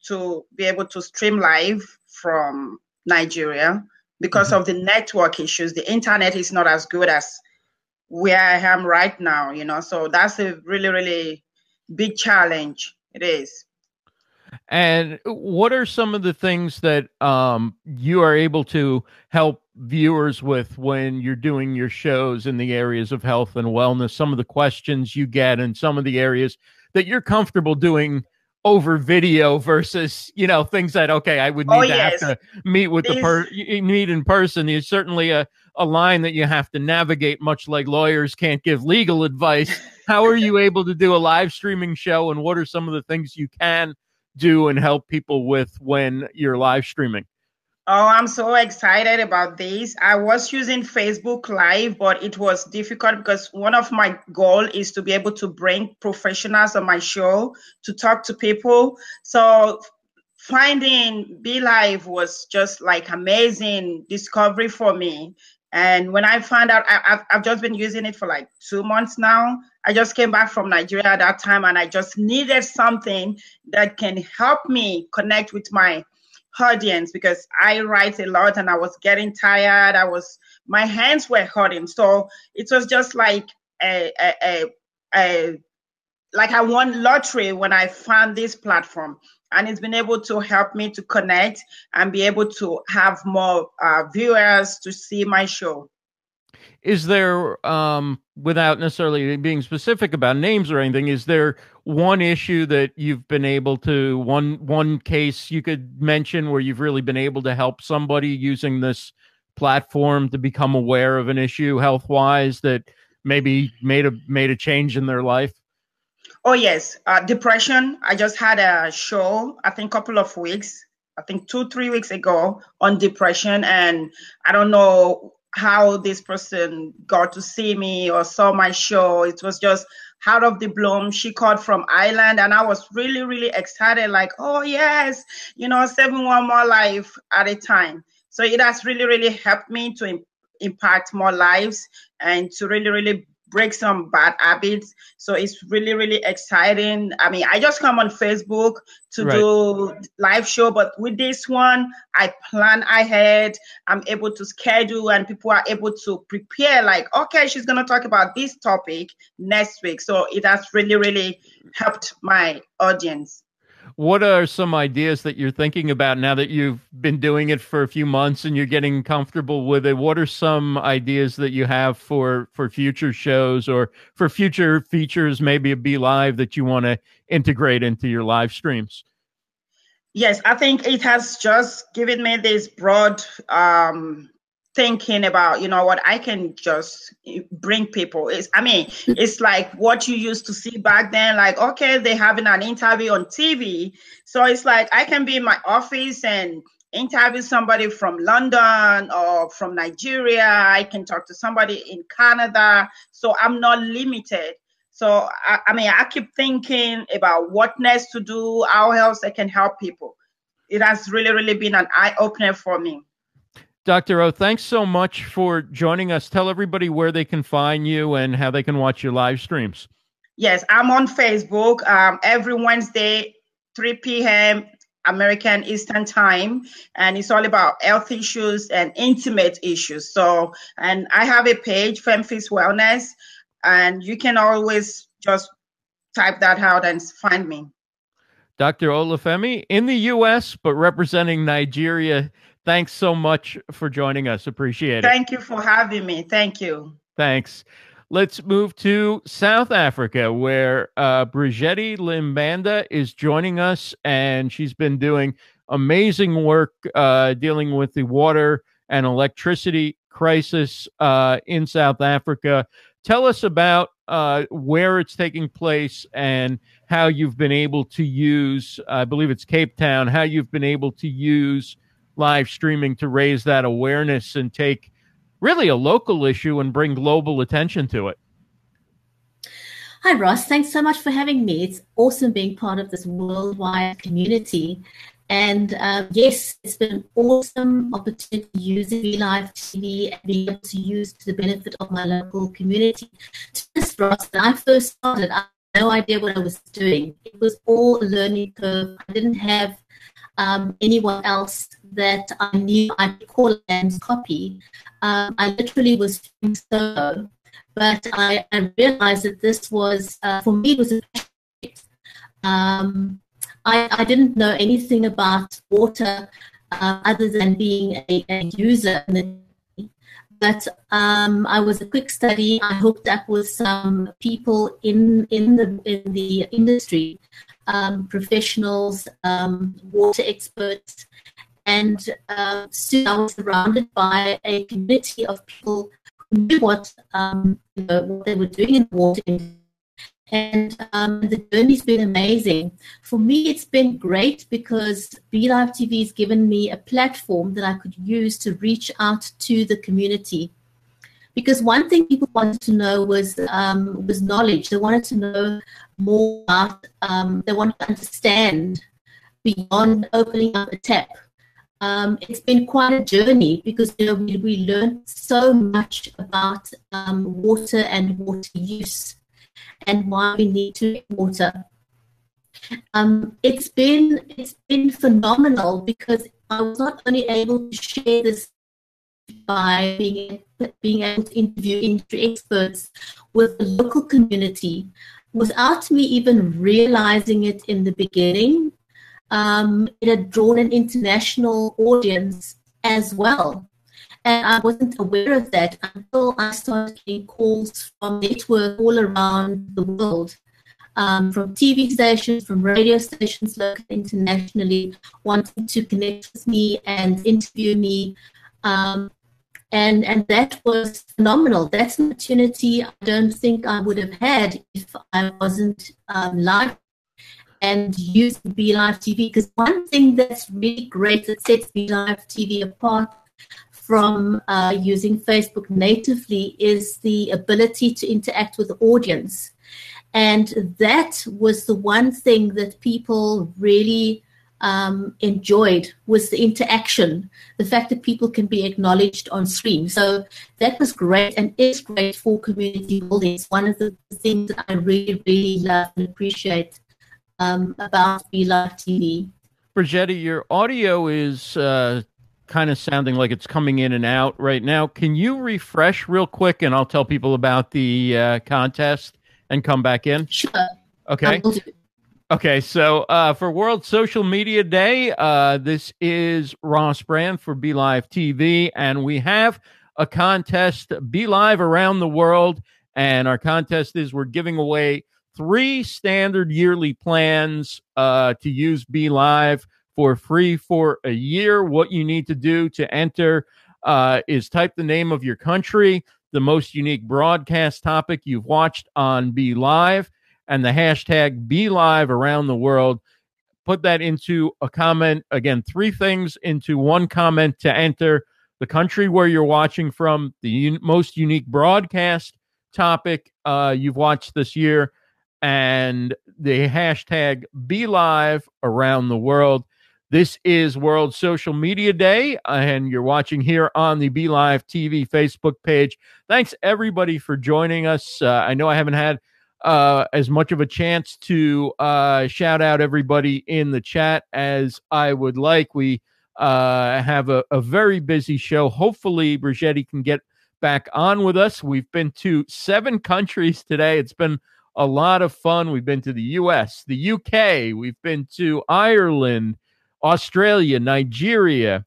to be able to stream live from Nigeria because of the network issues. The internet is not as good as where I am right now, you know, so that's a really, really big challenge. It is. And what are some of the things that you are able to help viewers with when you're doing your shows in the areas of health and wellness? Some of the questions you get and some of the areas that you're comfortable doing over video versus, you know, things that, okay, I would need have to meet with meet in person. There's certainly a line that you have to navigate, much like lawyers can't give legal advice. How are you able to do a live streaming show, and what are some of the things you can do and help people with when you're live streaming? Oh, I'm so excited about this. I was using Facebook Live, but it was difficult because one of my goals is to be able to bring professionals on my show to talk to people. So finding BeLive was just like amazing discovery for me. And when I found out, I've just been using it for like 2 months now. I just came back from Nigeria at that time, and I just needed something that can help me connect with my audience because I write a lot and I was getting tired. My hands were hurting. So it was just like like I won lottery when I found this platform. And it's been able to help me to connect and be able to have more viewers to see my show. Is there, without necessarily being specific about names or anything, is there one issue that you've been able to, one case you could mention where you've really been able to help somebody using this platform to become aware of an issue health-wise that maybe made a change in their life? Oh, yes. Depression. I just had a show, I think, a couple of weeks, I think 2-3 weeks ago on depression. And I don't know how this person got to see me or saw my show. It was just out of the bloom. She called from Ireland, and I was really, really excited, like, oh yes, saving one more life at a time. So it has really, really helped me to impact more lives and to really, really break some bad habits. So it's really, really exciting. I mean, I just come on Facebook to do live show, but with this one, I plan ahead. I'm able to schedule, and people are able to prepare, like, okay, she's going to talk about this topic next week. So it has really, really helped my audience. What are some ideas that you're thinking about now that you've been doing it for a few months and you're getting comfortable with it? What are some ideas that you have for future shows or for future features, maybe a BeLive, that you want to integrate into your live streams? Yes, I think it has just given me this broad thinking about, what I can just bring people. It's like what you used to see back then, like, okay, they're having an interview on TV. So it's like I can be in my office and interview somebody from London or from Nigeria. I can talk to somebody in Canada. So I'm not limited. So, I keep thinking about what next to do, how else I can help people. It has really, really been an eye-opener for me. Dr. O, thanks so much for joining us. Tell everybody where they can find you and how they can watch your live streams. Yes, I'm on Facebook every Wednesday, 3 p.m. American Eastern Time, and it's all about health issues and intimate issues. So, and I have a page, Femfis Wellness, and you can always just type that out and find me. Dr. Olufemi in the U.S., but representing Nigeria. Thanks so much for joining us. Appreciate it. Thank you for having me. Thank you. Thanks. Let's move to South Africa, where Brigitte Limbanda is joining us, and she's been doing amazing work dealing with the water and electricity crisis in South Africa. Tell us about where it's taking place and how you've been able to use, I believe it's Cape Town, how you've been able to use live streaming to raise that awareness and take really a local issue and bring global attention to it. Hi, Ross. Thanks so much for having me. It's awesome being part of this worldwide community. And yes, it's been an awesome opportunity using BeLive TV and being able to use to the benefit of my local community. To this, Ross, when I first started, I had no idea what I was doing. It was all a learning curve. I didn't have anyone else that I knew I could call and copy. I literally was doing solo, but I realized that this was, for me, it was a I didn't know anything about water other than being a user. But I was a quick study. I hooked up with some people in the industry, professionals, water experts, and soon I was surrounded by a community of people who knew what they were doing in the water industry. And the journey's been amazing. For me, it's been great because BeLive TV has given me a platform that I could use to reach out to the community. Because one thing people wanted to know was knowledge. They wanted to know more about, they wanted to understand beyond opening up a tap. It's been quite a journey because we learned so much about water and water use and why we need to drink water. It's been phenomenal because I was not only able to share this by being able to interview industry experts with the local community without me even realizing it in the beginning. It had drawn an international audience as well. And I wasn't aware of that until I started getting calls from networks all around the world, from TV stations, from radio stations, locally, internationally, wanting to connect with me and interview me. And that was phenomenal. That's an opportunity I don't think I would have had if I wasn't live and using BeLive TV. Because one thing that's really great that sets BeLive TV apart from using Facebook natively is the ability to interact with the audience. And that was the one thing that people really enjoyed, was the interaction, the fact that people can be acknowledged on screen. So that was great and is great for community building. It's one of the things that I really, really love and appreciate about BeLive TV. Brigitte, your audio is kind of sounding like it's coming in and out right now. Can you refresh real quick, and I'll tell people about the contest and come back in? Sure. Okay. Okay, so for World Social Media Day, this is Ross Brand for BeLive TV, and we have a contest, BeLive Around the World, and our contest is we're giving away 3 standard yearly plans to use BeLive for free for a year. What you need to do to enter is type the name of your country, the most unique broadcast topic you've watched on BeLive, and the hashtag BeLive Around the World. Put that into a comment. Again, 3 things into one comment to enter: the country where you're watching from, the most unique broadcast topic you've watched this year, and the hashtag BeLive Around the World. This is World Social Media Day, and you're watching here on the BeLive TV Facebook page. Thanks, everybody, for joining us. I know I haven't had as much of a chance to shout out everybody in the chat as I would like. We have a very busy show. Hopefully, Brigitte can get back on with us. We've been to 7 countries today. It's been a lot of fun. We've been to the U.S., the UK. We've been to Ireland, Australia, Nigeria,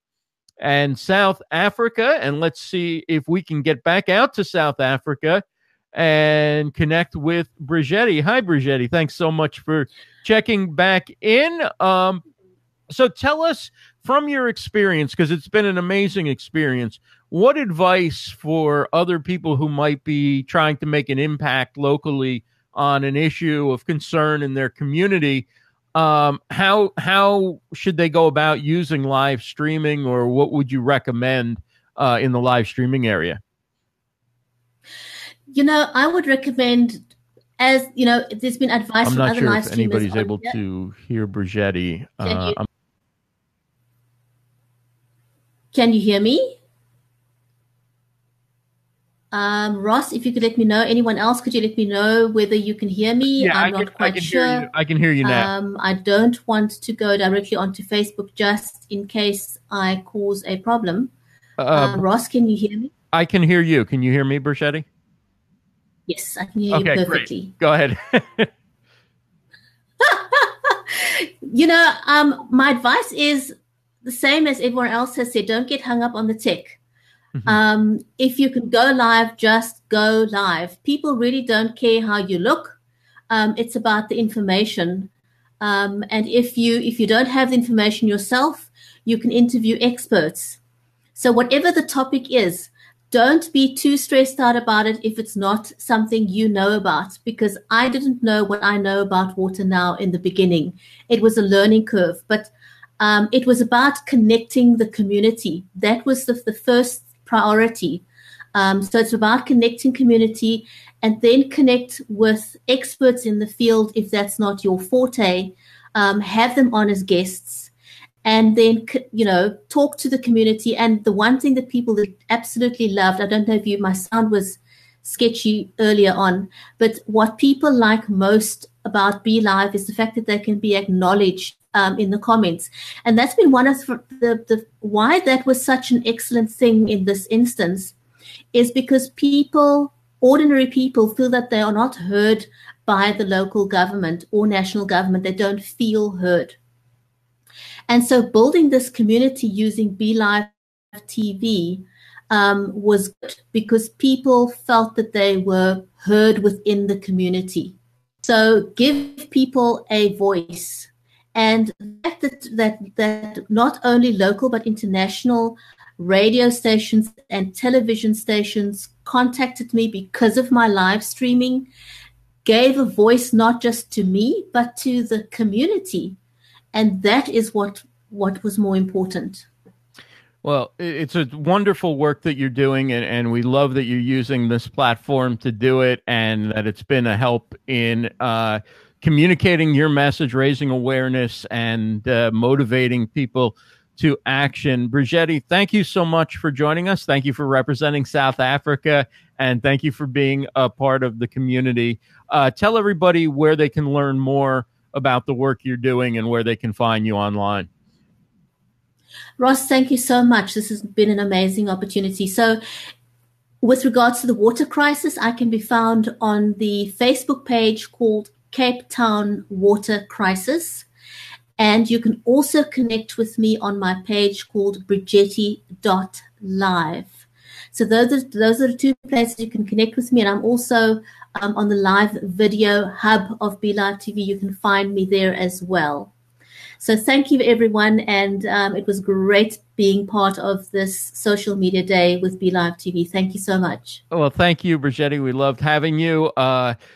and South Africa. And let's see if we can get back out to South Africa and connect with Brigitte. Hi, Brigitte. Thanks so much for checking back in. So tell us from your experience, because it's been an amazing experience, what advice for other people who might be trying to make an impact locally on an issue of concern in their community? How should they go about using live streaming, or what would you recommend in the live streaming area? I would recommend, as there's been advice from other live streamers. I'm not sure if anybody's able to hear Brigitte. Can you hear me? Ross, if you could let me know. Anyone else, could you let me know whether you can hear me? Yeah, I'm not quite sure. I can hear you now. I don't want to go directly onto Facebook just in case I cause a problem. Ross, can you hear me? I can hear you. Can you hear me, Brigitte? Yes, I can hear you perfectly. Great. Go ahead. My advice is the same as everyone else has said. Don't get hung up on the tech. Mm-hmm. If you can go live, just go live. People really don't care how you look. It's about the information. And if you don't have the information yourself, you can interview experts. So whatever the topic is, don't be too stressed out about it if it's not something you know about, because I didn't know what I know about water now in the beginning. It was a learning curve, but it was about connecting the community. That was the first priority. So it's about connecting community, and then connect with experts in the field if that's not your forte. Have them on as guests, and then talk to the community. And the one thing that people absolutely loved, I don't know if my sound was sketchy earlier on, but what people like most about BeLive is the fact that they can be acknowledged in the comments. And that's been one of the why that was such an excellent thing in this instance, is because ordinary people feel that they are not heard by the local government or national government. They don't feel heard. And so building this community using BeLive TV was good, because people felt that they were heard within the community. So give people a voice. And that not only local but international radio stations and television stations contacted me because of my live streaming, gave a voice not just to me but to the community, and that is what was more important. Well, it's a wonderful work that you're doing, and we love that you're using this platform to do it, and that it's been a help in communicating your message, raising awareness, and motivating people to action. Brigitte, thank you so much for joining us. Thank you for representing South Africa, and thank you for being a part of the community. Tell everybody where they can learn more about the work you're doing and where they can find you online. Ross, thank you so much. This has been an amazing opportunity. So with regards to the water crisis, I can be found on the Facebook page called Cape Town Water Crisis. And you can also connect with me on my page called Brigitte.live. So those are the two places you can connect with me. And I'm also on the live video hub of BeLive TV. You can find me there as well. So thank you, everyone. And it was great being part of this social media day with BeLive TV. Thank you so much. Well, thank you, Brigitte. We loved having you.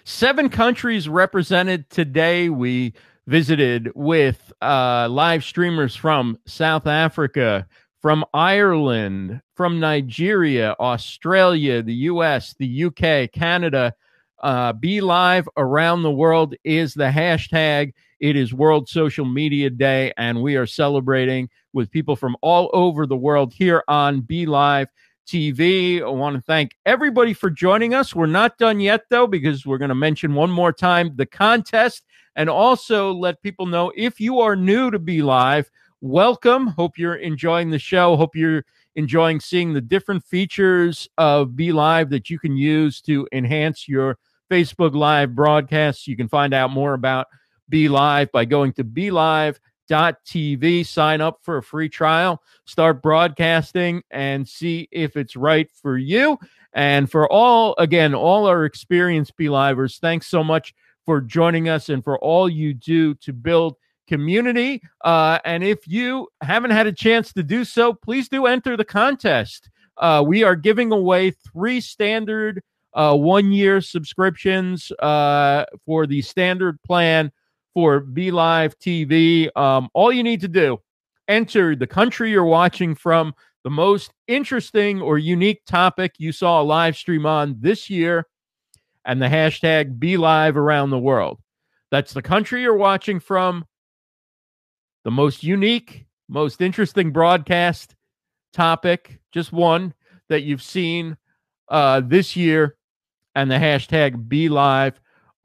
7 countries represented today. We visited with live streamers from South Africa, from Ireland, from Nigeria, Australia, the US, the UK, Canada. BeLive around the world is the hashtag. It is World Social Media Day, and we are celebrating with people from all over the world here on BeLive TV. I want to thank everybody for joining us. We're not done yet, though, because we're going to mention one more time the contest, and also let people know if you are new to BeLive, welcome. Hope you're enjoying the show. Hope you're enjoying seeing the different features of BeLive that you can use to enhance your Facebook Live broadcasts. You can find out more about BeLive by going to BeLive.tv. Sign up for a free trial, start broadcasting, and see if it's right for you. And for all our experienced BeLivers, thanks so much for joining us and for all you do to build community. And if you haven't had a chance to do so, please do enter the contest. We are giving away 3 standard 1-year subscriptions for the standard plan for BeLive TV. All you need to do, enter the country you're watching from, the most interesting or unique topic you saw a live stream on this year, and the hashtag BeLive around the world. That's the country you're watching from, the most unique, most interesting broadcast topic, just one that you've seen this year, and the hashtag BeLive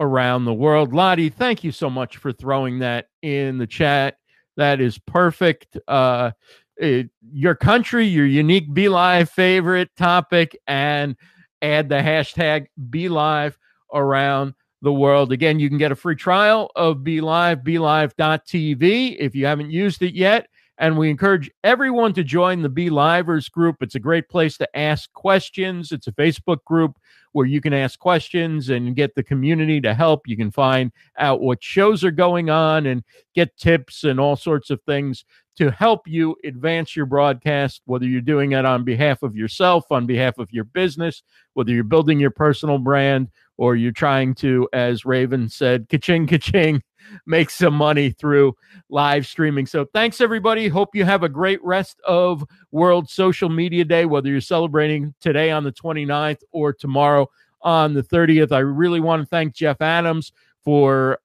around the world. Lottie, thank you so much for throwing that in the chat. That is perfect. Your country, your unique BeLive favorite topic, and add the hashtag BeLive around the world. Again, you can get a free trial of BeLive, BeLive.tv, if you haven't used it yet. And we encourage everyone to join the BeLivers group. It's a great place to ask questions. It's a Facebook group where you can ask questions and get the community to help. You can find out what shows are going on and get tips and all sorts of things to help you advance your broadcast, whether you're doing it on behalf of yourself, on behalf of your business, whether you're building your personal brand, or you're trying to, as Raven said, ka-ching, ka-ching, make some money through live streaming. So thanks, everybody. Hope you have a great rest of World Social Media Day, whether you're celebrating today on the 29th or tomorrow on the 30th. I really want to thank Jeff Adams for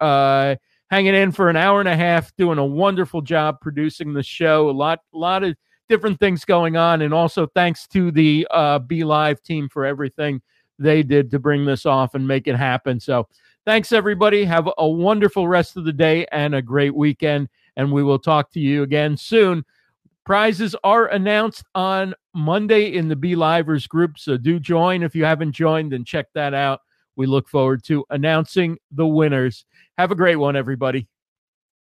hanging in for an hour and a half, doing a wonderful job producing the show. A lot of different things going on. And also thanks to the BeLive team for everything they did to bring this off and make it happen. So thanks, everybody. Have a wonderful rest of the day and a great weekend. And we will talk to you again soon. Prizes are announced on Monday in the BeLivers group. So do join if you haven't joined, and check that out. We look forward to announcing the winners. Have a great one, everybody.